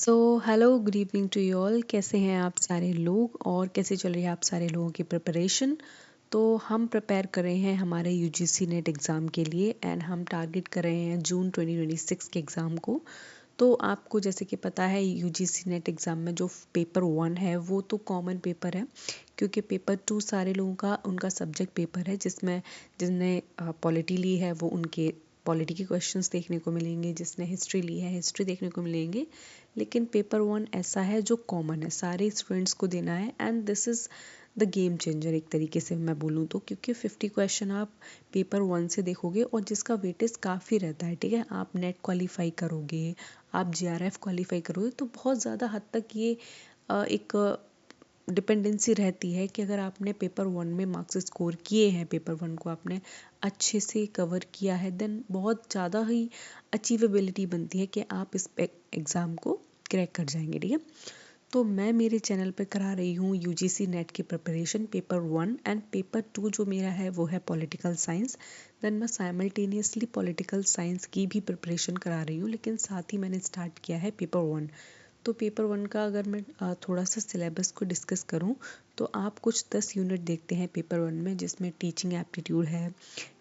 Hello good evening to you all. कैसे हैं आप सारे लोग और कैसे चल रही है आप सारे लोगों की प्रिपरेशन। तो हम प्रिपेयर कर रहे हैं हमारे यूजीसी नेट एग्ज़ाम के लिए एंड हम टारगेट कर रहे हैं जून 2026 के एग्ज़ाम को। तो आपको जैसे कि पता है यूजीसी नेट एग्ज़ाम में जो पेपर 1 है वो तो कॉमन पेपर है, क्योंकि पेपर 2 सारे लोगों का उनका सब्जेक्ट पेपर है, जिसमें जिसने पॉलिटी ली है वो उनके पॉलिटी के क्वेश्चंस देखने को मिलेंगे, जिसने हिस्ट्री ली है हिस्ट्री देखने को मिलेंगे। लेकिन पेपर 1 ऐसा है जो कॉमन है, सारे स्टूडेंट्स को देना है and this is the game changer एक तरीके से मैं बोलूँ तो, क्योंकि 50 क्वेश्चन आप पेपर 1 से देखोगे और जिसका वेटेज काफ़ी रहता है। ठीक है, आप नेट क्वालिफाई करोगे, आप जीआरएफ क्वालिफाई करोगे तो बहुत ज़्यादा हद तक ये एक डिपेंडेंसी रहती है कि अगर आपने पेपर 1 में मार्क्स स्कोर किए हैं, पेपर 1 को आपने अच्छे से कवर किया है, देन बहुत ज़्यादा ही अचीवेबिलिटी बनती है कि आप इस एग्ज़ाम को क्रैक कर जाएंगे। ठीक है, तो मैं मेरे चैनल पे करा रही हूँ यूजीसी नेट की प्रिपरेशन पेपर 1 एंड पेपर 2 जो मेरा है वो है पॉलिटिकल साइंस। देन मैं साइमल्टेनियसली पॉलिटिकल साइंस की भी प्रिपरेशन करा रही हूँ, लेकिन साथ ही मैंने स्टार्ट किया है पेपर 1। तो पेपर 1 का अगर मैं थोड़ा सा सिलेबस को डिस्कस करूँ तो आप कुछ 10 यूनिट देखते हैं पेपर 1 में, जिसमें टीचिंग एप्टीट्यूड है,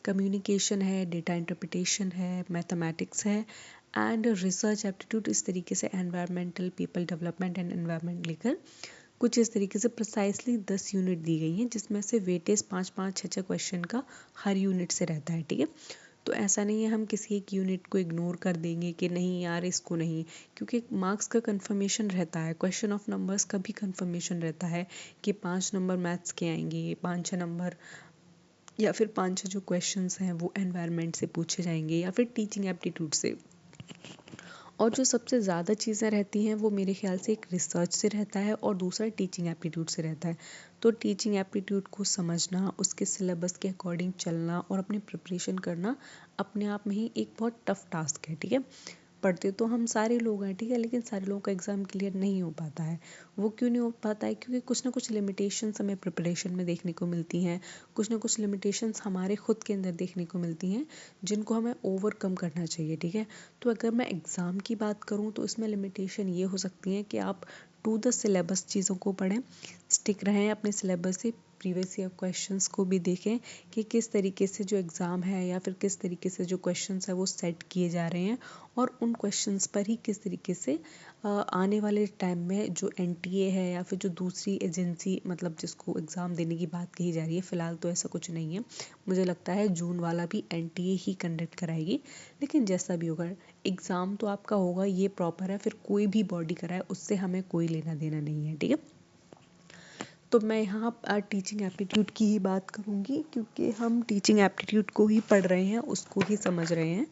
कम्युनिकेशन है, डेटा इंटरप्रिटेशन है, मैथमेटिक्स है एंड रिसर्च एप्टीट्यूड। इस तरीके से environmental, people development and environment लेकर कुछ इस तरीके से प्रिसाइसली 10 यूनिट दी गई हैं, जिसमें से वेटेज 5-5, 6-6 क्वेश्चन का हर यूनिट से रहता है। ठीक है, तो ऐसा नहीं है हम किसी एक यूनिट को इग्नोर कर देंगे कि नहीं यार इसको नहीं, क्योंकि मार्क्स का कंफर्मेशन रहता है, क्वेश्चन ऑफ नंबर्स का भी कंफर्मेशन रहता है कि 5 नंबर मैथ्स के आएंगे, 5-6 नंबर या फिर 5-6 जो क्वेश्चंस हैं वो एनवायरनमेंट से पूछे जाएंगे या फिर टीचिंग एप्टीट्यूड से। और जो सबसे ज़्यादा चीज़ें रहती हैं वो मेरे ख्याल से एक रिसर्च से रहता है और दूसरा टीचिंग एप्टीट्यूड से रहता है। तो टीचिंग एप्टीट्यूड को समझना, उसके सिलेबस के अकॉर्डिंग चलना और अपनी प्रिपरेशन करना अपने आप में ही एक बहुत टफ टास्क है। ठीक है, पढ़ते तो हम सारे लोग हैं, ठीक है, लेकिन सारे लोगों का एग्ज़ाम क्लियर नहीं हो पाता है। वो क्यों नहीं हो पाता है? क्योंकि कुछ ना कुछ लिमिटेशंस हमें प्रिपरेशन में देखने को मिलती हैं, कुछ ना कुछ लिमिटेशंस हमारे खुद के अंदर देखने को मिलती हैं, जिनको हमें ओवरकम करना चाहिए। ठीक है, तो अगर मैं एग्ज़ाम की बात करूँ तो इसमें लिमिटेशन ये हो सकती है कि आप टू द सिलेबस चीज़ों को पढ़ें, स्टिक रहें अपने सिलेबस से, प्रीवियस ईयर क्वेश्चंस को भी देखें कि किस तरीके से जो एग्ज़ाम है या फिर किस तरीके से जो क्वेश्चंस है वो सेट किए जा रहे हैं और उन क्वेश्चंस पर ही किस तरीके से आने वाले टाइम में जो एनटीए है या फिर जो दूसरी एजेंसी, मतलब जिसको एग्ज़ाम देने की बात कही जा रही है, फ़िलहाल तो ऐसा कुछ नहीं है, मुझे लगता है जून वाला भी एनटीए ही कंडक्ट कराएगी। लेकिन जैसा भी होगा एग्ज़ाम तो आपका होगा, ये प्रॉपर है, फिर कोई भी बॉडी कराए उससे हमें कोई लेना देना नहीं है। ठीक है, तो मैं यहाँ टीचिंग एप्टीट्यूड की ही बात करूँगी, क्योंकि हम टीचिंग एप्टीट्यूड को ही पढ़ रहे हैं, उसको ही समझ रहे हैं।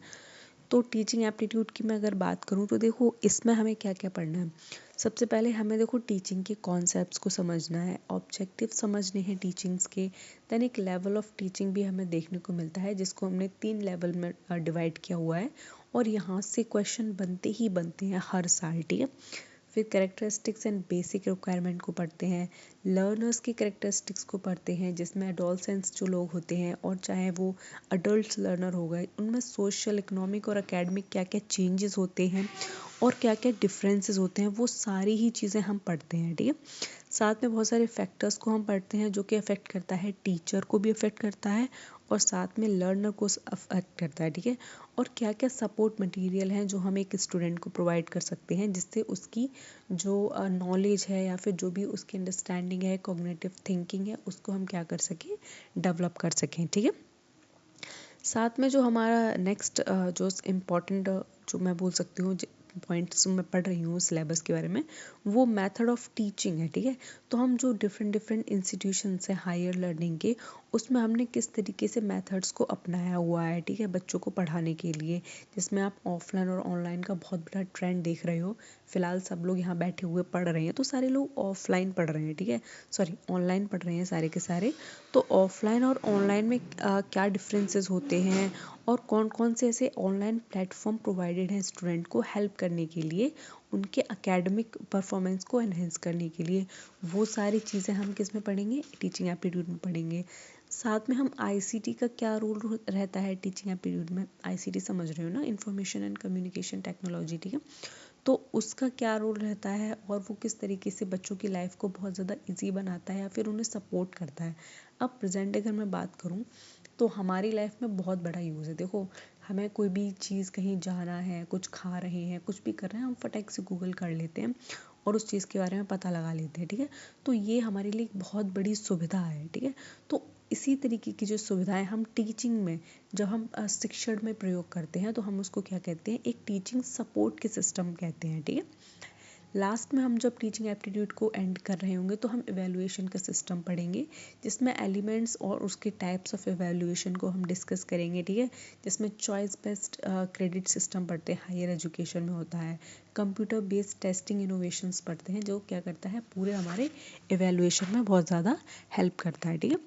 तो टीचिंग एप्टीट्यूड की मैं अगर बात करूँ तो देखो इसमें हमें क्या क्या पढ़ना है। सबसे पहले हमें देखो टीचिंग के कॉन्सेप्ट्स को समझना है, ऑब्जेक्टिव समझने हैं टीचिंग्स के। देन एक लेवल ऑफ टीचिंग भी हमें देखने को मिलता है, जिसको हमने 3 लेवल में डिवाइड किया हुआ है और यहाँ से क्वेश्चन बनते ही बनते हैं हर साल। ठीक है, फिर कैरेक्टरिस्टिक्स एंड बेसिक रिक्वायरमेंट को पढ़ते हैं, लर्नर्स की कैरेक्टरिस्टिक्स को पढ़ते हैं, जिसमें एडोलसेंस जो लोग होते हैं और चाहे वो अडल्ट लर्नर हो गए, उनमें सोशल, इकोनॉमिक और एकेडमिक क्या क्या चेंजेस होते हैं और क्या क्या डिफरेंसेस होते हैं, वो सारी ही चीज़ें हम पढ़ते हैं। ठीक है, साथ में बहुत सारे फैक्टर्स को हम पढ़ते हैं जो कि अफेक्ट करता है, टीचर को भी अफेक्ट करता है और साथ में लर्नर को अफेक्ट करता है। ठीक है, और क्या क्या सपोर्ट मटेरियल हैं जो हम एक स्टूडेंट को प्रोवाइड कर सकते हैं, जिससे उसकी जो नॉलेज है या फिर जो भी उसकी अंडरस्टैंडिंग है, कॉग्निटिव थिंकिंग है, उसको हम क्या कर सकें, डेवलप कर सकें। ठीक है, साथ में जो हमारा नेक्स्ट जो इम्पॉर्टेंट जो मैं बोल सकती हूँ पॉइंट्स मैं पढ़ रही हूँ सिलेबस के बारे में, वो मेथड ऑफ टीचिंग है। ठीक है, तो हम जो डिफरेंट डिफरेंट इंस्टीट्यूशंस हैं हायर लर्निंग के, उसमें हमने किस तरीके से मेथड्स को अपनाया हुआ है, ठीक है, बच्चों को पढ़ाने के लिए, जिसमें आप ऑफलाइन और ऑनलाइन का बहुत बड़ा ट्रेंड देख रहे हो। फिलहाल सब लोग यहाँ बैठे हुए पढ़ रहे हैं तो सारे लोग ऑफलाइन पढ़ रहे हैं, ठीक है, सॉरी ऑनलाइन पढ़ रहे हैं सारे के सारे। तो ऑफलाइन और ऑनलाइन में क्या डिफरेंसेस होते हैं और कौन कौन से ऐसे ऑनलाइन प्लेटफॉर्म प्रोवाइडेड हैं स्टूडेंट को हेल्प करने के लिए, उनके एकेडमिक परफॉर्मेंस को एनहेंस करने के लिए, वो सारी चीज़ें हम किस में पढ़ेंगे, टीचिंग एप्टीट्यूड में पढ़ेंगे। साथ में हम आईसीटी का क्या रोल रहता है टीचिंग एप्टीट्यूड में, आईसीटी समझ रहे हो ना, इंफॉर्मेशन एंड कम्युनिकेशन टेक्नोलॉजी। ठीक है, तो उसका क्या रोल रहता है और वो किस तरीके से बच्चों की लाइफ को बहुत ज़्यादा ईजी बनाता है या फिर उन्हें सपोर्ट करता है। अब प्रेजेंट अगर मैं बात करूँ तो हमारी लाइफ में बहुत बड़ा यूज़ है। देखो, हमें कोई भी चीज़ कहीं जाना है, कुछ खा रहे हैं, कुछ भी कर रहे हैं, हम फटाक से गूगल कर लेते हैं और उस चीज़ के बारे में पता लगा लेते हैं, ठीक है। तो ये हमारे लिए एक बहुत बड़ी सुविधा है, ठीक है। तो इसी तरीके की जो सुविधाएं हम टीचिंग में, जब हम शिक्षण में प्रयोग करते हैं तो हम उसको क्या कहते हैं, एक टीचिंग सपोर्ट के सिस्टम कहते हैं, ठीक है। लास्ट में हम जब टीचिंग एप्टीट्यूड को एंड कर रहे होंगे तो हम इवैल्यूएशन का सिस्टम पढ़ेंगे, जिसमें एलिमेंट्स और उसके टाइप्स ऑफ इवैल्यूएशन को हम डिस्कस करेंगे, ठीक है। जिसमें चॉइस बेस्ड क्रेडिट सिस्टम पढ़ते हैं, हायर एजुकेशन में होता है। कंप्यूटर बेस्ड टेस्टिंग इनोवेशंस पढ़ते हैं, जो क्या करता है, पूरे हमारे इवैल्यूएशन में बहुत ज़्यादा हेल्प करता है, ठीक है।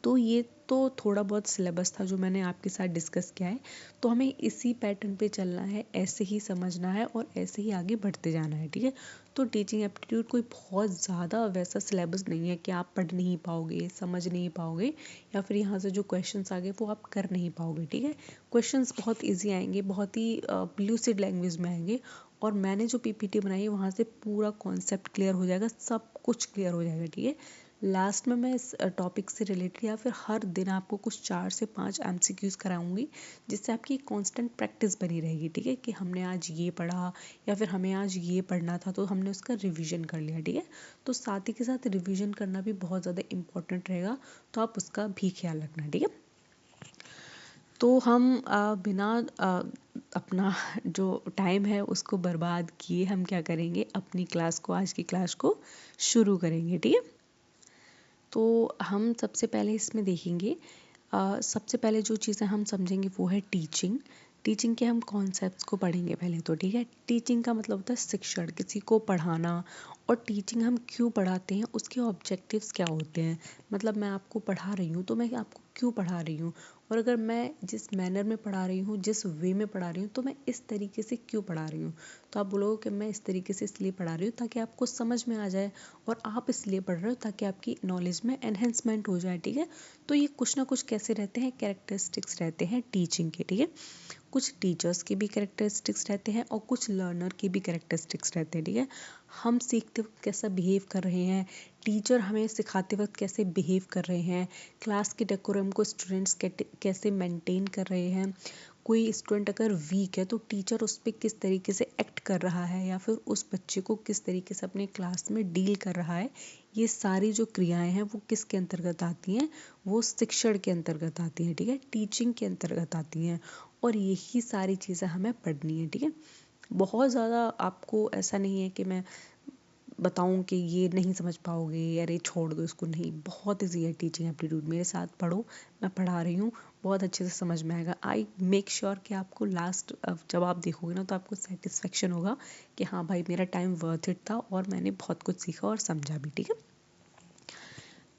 तो ये तो थोड़ा बहुत सिलेबस था जो मैंने आपके साथ डिस्कस किया है। तो हमें इसी पैटर्न पे चलना है, ऐसे ही समझना है और ऐसे ही आगे बढ़ते जाना है, ठीक है। तो टीचिंग एप्टीट्यूड कोई बहुत ज़्यादा वैसा सिलेबस नहीं है कि आप पढ़ नहीं पाओगे, समझ नहीं पाओगे, या फिर यहाँ से जो क्वेश्चंस आ गए वो आप कर नहीं पाओगे, ठीक है। क्वेश्चंस बहुत ईजी आएंगे, बहुत ही लूसिड लैंग्वेज में आएंगे, और मैंने जो पीपीटी बनाई है वहाँ से पूरा कॉन्सेप्ट क्लियर हो जाएगा, सब कुछ क्लियर हो जाएगा, ठीक है। लास्ट में मैं इस टॉपिक से रिलेटेड या फिर हर दिन आपको कुछ 4 से 5 एमसीक्यूज कराऊंगी, जिससे आपकी कांस्टेंट प्रैक्टिस बनी रहेगी, ठीक है। कि हमने आज ये पढ़ा या फिर हमें आज ये पढ़ना था तो हमने उसका रिवीजन कर लिया, ठीक है। तो साथ ही के साथ रिवीजन करना भी बहुत ज़्यादा इंपॉर्टेंट रहेगा, तो आप उसका भी ख्याल रखना, ठीक है। तो हम बिना अपना जो टाइम है उसको बर्बाद किए हम क्या करेंगे, अपनी क्लास को, आज की क्लास को शुरू करेंगे, ठीक है। तो हम सबसे पहले इसमें देखेंगे, सबसे पहले जो चीज़ें हम समझेंगे वो है टीचिंग। टीचिंग के हम कॉन्सेप्ट्स को पढ़ेंगे पहले तो, ठीक है। टीचिंग का मतलब होता है शिक्षण, किसी को पढ़ाना। और टीचिंग हम क्यों पढ़ाते हैं, उसके ऑब्जेक्टिव्स क्या होते हैं। मतलब मैं आपको पढ़ा रही हूँ तो मैं आपको क्यों पढ़ा रही हूँ, और अगर मैं जिस मैनर में पढ़ा रही हूँ, जिस वे में पढ़ा रही हूँ, तो मैं इस तरीके से क्यों पढ़ा रही हूँ। तो आप बोलोगे कि मैं इस तरीके से इसलिए पढ़ा रही हूँ ताकि आपको समझ में आ जाए, और आप इसलिए पढ़ रहे हो ताकि आपकी नॉलेज में एनहेंसमेंट हो जाए, ठीक है। तो ये कुछ ना कुछ कैसे रहते हैं, कैरेक्टरिस्टिक्स रहते हैं टीचिंग के, ठीक है। कुछ टीचर्स के भी कैरेक्टरिस्टिक्स रहते हैं और कुछ लर्नर के भी कैरेक्टरिस्टिक्स रहते हैं, ठीक है। हम सीखते वक्त कैसा बिहेव कर रहे हैं, टीचर हमें सिखाते वक्त कैसे बिहेव कर रहे हैं, क्लास के डेकोरम को स्टूडेंट्स कैसे मेंटेन कर रहे हैं। कोई स्टूडेंट अगर वीक है तो टीचर उस पर किस तरीके से एक्ट कर रहा है, या फिर उस बच्चे को किस तरीके से अपने क्लास में डील कर रहा है। ये सारी जो क्रियाएं हैं वो किसके अंतर्गत आती हैं, वो शिक्षण के अंतर्गत आती हैं, ठीक है, टीचिंग के अंतर्गत आती हैं। और यही सारी चीज़ें हमें पढ़नी है, ठीक है। बहुत ज़्यादा आपको ऐसा नहीं है कि मैं बताऊं कि ये नहीं समझ पाओगे, अरे छोड़ दो इसको, नहीं, बहुत ईजी है टीचिंग एप्टीट्यूड। मेरे साथ पढ़ो, मैं पढ़ा रही हूँ, बहुत अच्छे से समझ में आएगा। आई मेक श्योर कि आपको लास्ट जब आप देखोगे ना तो आपको सेटिस्फेक्शन होगा कि हाँ भाई, मेरा टाइम वर्थ इट था और मैंने बहुत कुछ सीखा और समझा भी, ठीक है।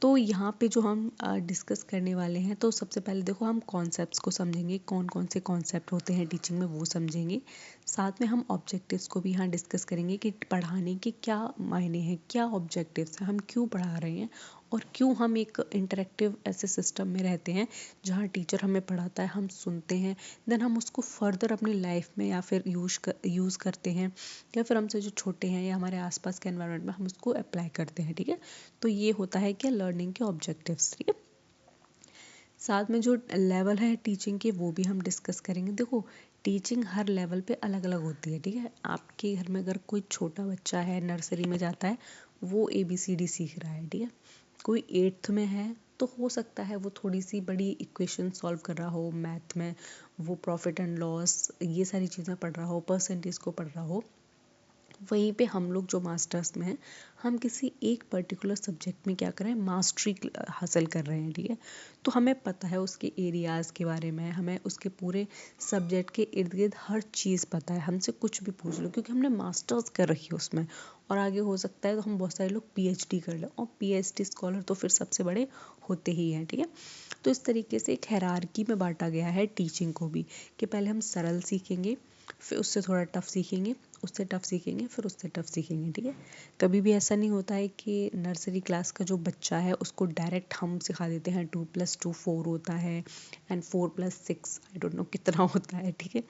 तो यहाँ पे जो हम डिस्कस करने वाले हैं, तो सबसे पहले देखो हम कॉन्सेप्ट्स को समझेंगे, कौन कौन से कॉन्सेप्ट होते हैं टीचिंग में वो समझेंगे। साथ में हम ऑब्जेक्टिव्स को भी यहाँ डिस्कस करेंगे कि पढ़ाने के क्या मायने हैं, क्या ऑब्जेक्टिव्स हैं, हम क्यों पढ़ा रहे हैं, और क्यों हम एक इंटरेक्टिव ऐसे सिस्टम में रहते हैं जहाँ टीचर हमें पढ़ाता है, हम सुनते हैं, देन हम उसको फर्दर अपनी लाइफ में या फिर यूज़ करते हैं, या फिर हमसे जो छोटे हैं या हमारे आसपास के एनवायरनमेंट में हम उसको अप्लाई करते हैं, ठीक है। तो ये होता है क्या, लर्निंग के ऑब्जेक्टिव्स, ठीक है। साथ में जो लेवल है टीचिंग के वो भी हम डिस्कस करेंगे। देखो, टीचिंग हर लेवल पे अलग अलग होती है, ठीक है। आपके घर में अगर कोई छोटा बच्चा है, नर्सरी में जाता है, वो ABCD सीख रहा है, ठीक है। कोई 8th में है तो हो सकता है वो थोड़ी सी बड़ी इक्वेशन सॉल्व कर रहा हो मैथ में, वो प्रॉफिट एंड लॉस ये सारी चीज़ें पढ़ रहा हो, परसेंटेज को पढ़ रहा हो। वहीं पे हम लोग जो मास्टर्स में हैं, हम किसी एक पर्टिकुलर सब्जेक्ट में क्या कर रहे हैं, मास्टरी हासिल कर रहे हैं, ठीक है। तो हमें पता है उसके एरियाज़ के बारे में, हमें उसके पूरे सब्जेक्ट के इर्द गिर्द हर चीज़ पता है, हमसे कुछ भी पूछ लो क्योंकि हमने मास्टर्स कर रखी है उसमें। और आगे हो सकता है तो हम बहुत सारे लोग PhD कर लें, और PhD स्कॉलर तो फिर सबसे बड़े होते ही हैं, ठीक है। तो इस तरीके से एक हायरार्की में बांटा गया है टीचिंग को भी, कि पहले हम सरल सीखेंगे, फिर उससे थोड़ा टफ सीखेंगे, उससे टफ सीखेंगे, फिर उससे टफ सीखेंगे, ठीक है। कभी भी ऐसा नहीं होता है कि नर्सरी क्लास का जो बच्चा है उसको डायरेक्ट हम सिखा देते हैं 2+2 4 होता है एंड 4+6 आई डोंट नो कितना होता है, ठीक है।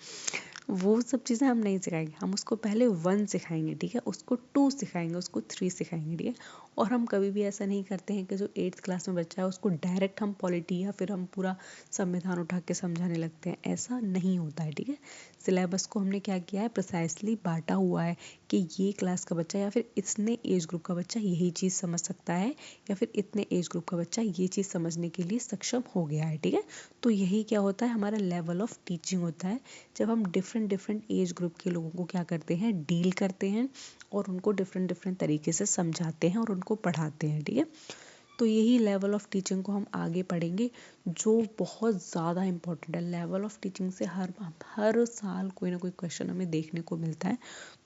वो सब चीज़ें हम नहीं सिखाएंगे, हम उसको पहले 1 सिखाएंगे, ठीक है, उसको 2 सिखाएंगे, उसको 3 सिखाएंगे, ठीक है। और हम कभी भी ऐसा नहीं करते हैं कि जो 8th क्लास में बच्चा है उसको डायरेक्ट हम पॉलिटी या फिर हम पूरा संविधान उठा के समझाने लगते हैं, ऐसा नहीं होता है, ठीक है। सिलेबस को हमने क्या किया है, प्रिसाइसली बांटा हुआ है कि ये क्लास का बच्चा या फिर इतने एज ग्रुप का बच्चा यही चीज़ समझ सकता है या फिर इतने एज ग्रुप का बच्चा ये चीज़ समझने के लिए सक्षम हो गया है, ठीक है। तो यही क्या होता है, हमारा लेवल ऑफ टीचिंग होता है, जब हम डिफरेंट डिफरेंट एज ग्रुप के लोगों को क्या करते हैं, डील करते हैं और उनको डिफरेंट डिफरेंट तरीके से समझाते हैं और उनको पढ़ाते हैं, ठीक है। तो यही लेवल ऑफ टीचिंग को हम आगे पढ़ेंगे, जो बहुत ज़्यादा इम्पोर्टेंट है। लेवल ऑफ टीचिंग से हर साल कोई ना कोई क्वेश्चन हमें देखने को मिलता है,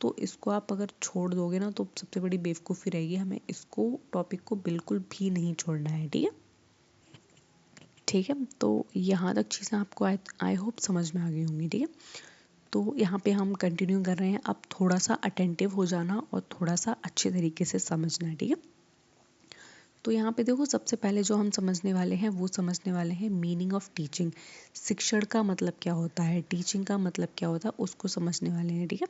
तो इसको आप अगर छोड़ दोगे ना तो सबसे बड़ी बेवकूफ़ी रहेगी। हमें इसको टॉपिक को बिल्कुल भी नहीं छोड़ना है, ठीक है। ठीक है, तो यहाँ तक चीज़ें आपको आई होप समझ में आ गई होंगी, ठीक है। तो यहाँ पे हम कंटिन्यू कर रहे हैं, अब थोड़ा सा अटेंटिव हो जाना और थोड़ा सा अच्छे तरीके से समझना है, ठीक है। तो यहाँ पे देखो, सबसे पहले जो हम समझने वाले हैं वो समझने वाले हैं मीनिंग ऑफ टीचिंग। शिक्षण का मतलब क्या होता है, टीचिंग का मतलब क्या होता है, उसको समझने वाले हैं, ठीक है।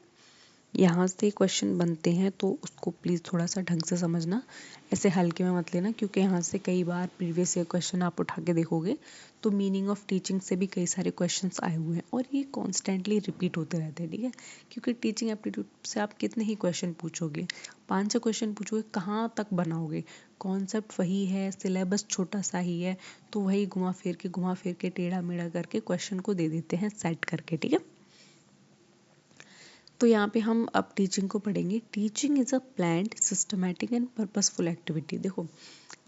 यहाँ से क्वेश्चन बनते हैं तो उसको प्लीज़ थोड़ा सा ढंग से समझना, ऐसे हल्के में मत लेना, क्योंकि यहाँ से कई बार प्रीवियस ईयर क्वेश्चन आप उठा के देखोगे तो मीनिंग ऑफ टीचिंग से भी कई सारे क्वेश्चंस आए हुए हैं और ये कॉन्स्टेंटली रिपीट होते रहते हैं, ठीक है। क्योंकि टीचिंग एप्टीट्यूड से आप कितने ही क्वेश्चन पूछोगे, 5 क्वेश्चन पूछोगे, कहाँ तक बनाओगे, कॉन्सेप्ट वही है, सिलेबस छोटा सा ही है, तो वही घुमा फिर के टेढ़ा मेढ़ा करके क्वेश्चन को दे देते हैं सेट करके, ठीक है। तो यहाँ पे हम अब टीचिंग को पढ़ेंगे। Teaching is a planned systematic and purposeful activity. देखो,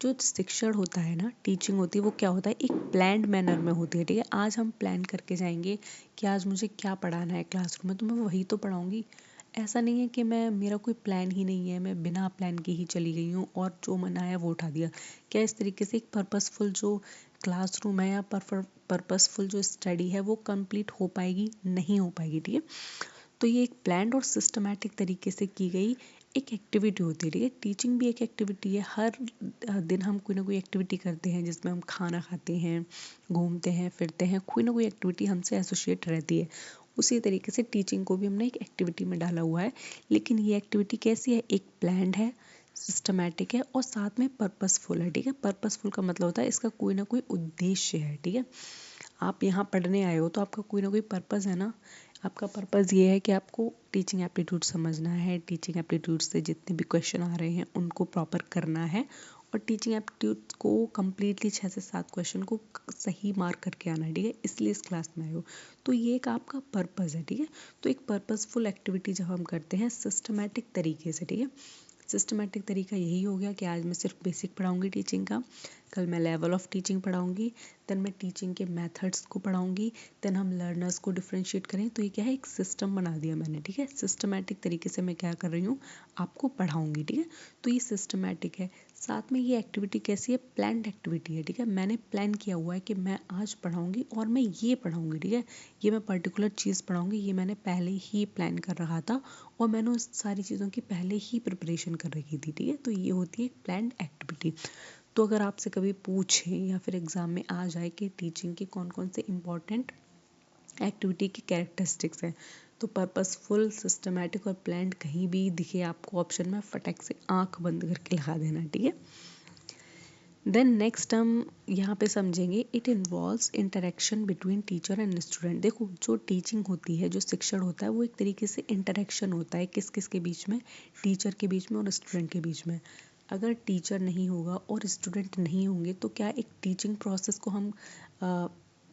जो शिक्षण होता है ना, टीचिंग होती है, वो क्या होता है, एक प्लान्ड मैनर में होती है, ठीक है। आज हम प्लान करके जाएंगे कि आज मुझे क्या पढ़ाना है क्लासरूम में, तो मैं वही तो पढ़ाऊँगी। ऐसा नहीं है कि मेरा कोई प्लान ही नहीं है, मैं बिना प्लान के ही चली गई हूँ और जो मन आया वो उठा दिया। क्या इस तरीके से एक पर्पसफुल जो क्लासरूम है या पर्पसफुल जो स्टडी है वो कंप्लीट हो पाएगी, नहीं हो पाएगी, ठीक है। तो ये एक प्लान्ड और सिस्टमैटिक तरीके से की गई एक एक्टिविटी होती है, ठीक है। टीचिंग भी एक एक्टिविटी है, हर दिन हम कोई ना कोई एक्टिविटी करते हैं जिसमें हम खाना खाते हैं, घूमते हैं, फिरते हैं, कोई ना कोई एक्टिविटी हमसे एसोसिएट रहती है। उसी तरीके से टीचिंग को भी हमने एक एक्टिविटी में डाला हुआ है, लेकिन ये एक्टिविटी कैसी है, एक प्लान्ड है, सिस्टमैटिक है और साथ में पर्पसफुल है, ठीक है। पर्पसफुल का मतलब होता है इसका कोई ना कोई उद्देश्य है, ठीक है। आप यहाँ पढ़ने आए हो तो आपका कोई ना कोई पर्पज़ है ना। आपका पर्पज़ ये है कि आपको टीचिंग एप्टीट्यूड समझना है, टीचिंग एप्टीट्यूड से जितने भी क्वेश्चन आ रहे हैं उनको प्रॉपर करना है और टीचिंग एप्टीट्यूड को कम्प्लीटली 6 से 7 क्वेश्चन को सही मार्क करके आना है, ठीक है। इसलिए इस क्लास में आए हो, तो ये एक आपका पर्पज़ है, ठीक है। तो एक पर्पसफुल एक्टिविटी जब हम करते हैं सिस्टमैटिक तरीके से, ठीक है। सिस्टमैटिक तरीका यही हो गया कि आज मैं सिर्फ बेसिक पढ़ाऊंगी टीचिंग का, कल मैं लेवल ऑफ टीचिंग पढ़ाऊंगी, देन मैं टीचिंग के मेथड्स को पढ़ाऊंगी, देन हम लर्नर्स को डिफ्रेंशिएट करें। तो ये क्या है, एक सिस्टम बना दिया मैंने, ठीक है। सिस्टमैटिक तरीके से मैं क्या कर रही हूँ, आपको पढ़ाऊंगी, ठीक है। तो ये सिस्टमैटिक है, साथ में ये एक्टिविटी कैसी है, प्लान्ड एक्टिविटी है, ठीक है। मैंने प्लान किया हुआ है कि मैं आज पढ़ाऊंगी और मैं ये पढ़ाऊंगी, ठीक है। ये मैं पर्टिकुलर चीज़ पढ़ाऊंगी, ये मैंने पहले ही प्लान कर रखा था और मैंने उस सारी चीज़ों की पहले ही प्रिपरेशन कर रखी थी, ठीक है। तो ये होती है एक प्लान्ड एक्टिविटी। तो अगर आपसे कभी पूछें या फिर एग्ज़ाम में आ जाए कि टीचिंग के कौन कौन से इम्पॉर्टेंट एक्टिविटी की कैरेक्टरिस्टिक्स हैं, तो पर्पसफुल, सिस्टमैटिक और प्लान्ड कहीं भी दिखे आपको ऑप्शन में, फटक से आंख बंद करके लगा देना, ठीक है। देन नेक्स्ट हम यहाँ पे समझेंगे, it involves interaction between teacher and student. देखो, जो टीचिंग होती है, जो शिक्षण होता है, वो एक तरीके से इंटरेक्शन होता है, किस किस के बीच में, टीचर के बीच में और स्टूडेंट के बीच में। अगर टीचर नहीं होगा और स्टूडेंट नहीं होंगे तो क्या एक टीचिंग प्रोसेस को हम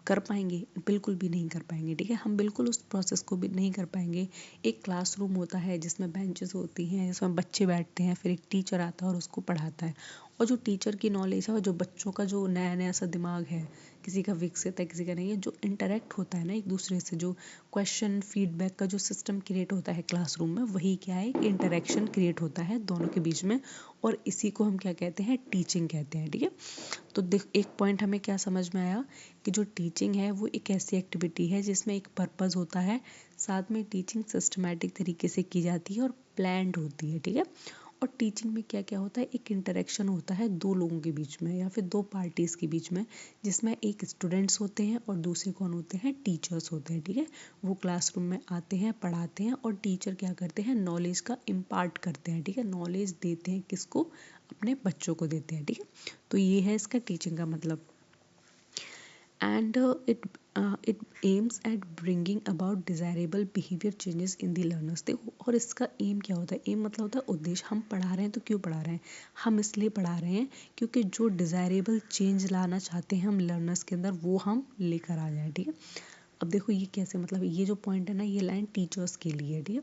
कर पाएंगे, बिल्कुल भी नहीं कर पाएंगे, ठीक है। हम बिल्कुल उस प्रोसेस को भी नहीं कर पाएंगे। एक क्लासरूम होता है जिसमें बेंचेस होती हैं, जिसमें बच्चे बैठते हैं, फिर एक टीचर आता है और उसको पढ़ाता है, और जो टीचर की नॉलेज है और जो बच्चों का जो नया नया सा दिमाग है, किसी का विकसित है किसी का नहीं है। जो इंटरेक्ट होता है ना एक दूसरे से, जो क्वेश्चन फीडबैक का जो सिस्टम क्रिएट होता है क्लासरूम में, वही क्या है, इंटरेक्शन क्रिएट होता है दोनों के बीच में, और इसी को हम क्या कहते हैं, टीचिंग कहते हैं। ठीक है, तो देख एक पॉइंट हमें क्या समझ में आया कि जो टीचिंग है वो एक ऐसी एक्टिविटी है जिसमें एक पर्पस होता है, साथ में टीचिंग सिस्टमैटिक तरीके से की जाती है और प्लान्ड होती है। ठीक है, और टीचिंग में क्या क्या होता है, एक इंटरेक्शन होता है दो लोगों के बीच में या फिर दो पार्टीज़ के बीच में, जिसमें एक स्टूडेंट्स होते हैं और दूसरे कौन होते हैं, टीचर्स होते हैं। ठीक है, वो क्लासरूम में आते हैं, पढ़ाते हैं, और टीचर क्या करते हैं, नॉलेज का इम्पार्ट करते हैं। ठीक है, नॉलेज देते हैं किसको, अपने बच्चों को देते हैं। ठीक है, तो ये है इसका टीचिंग का मतलब। and it aims at bringing about desirable behavior changes in the learners। देखो, और इसका एम क्या होता है, एम मतलब होता है उद्देश्य। हम पढ़ा रहे हैं तो क्यों पढ़ा रहे हैं, हम इसलिए पढ़ा रहे हैं क्योंकि जो डिज़ायरेबल चेंज लाना चाहते हैं हम लर्नर्स के अंदर, वो हम लेकर आ जाएं। ठीक है, अब देखो ये कैसे, मतलब ये जो पॉइंट है ना, ये लाइन टीचर्स के लिए है। ठीक है,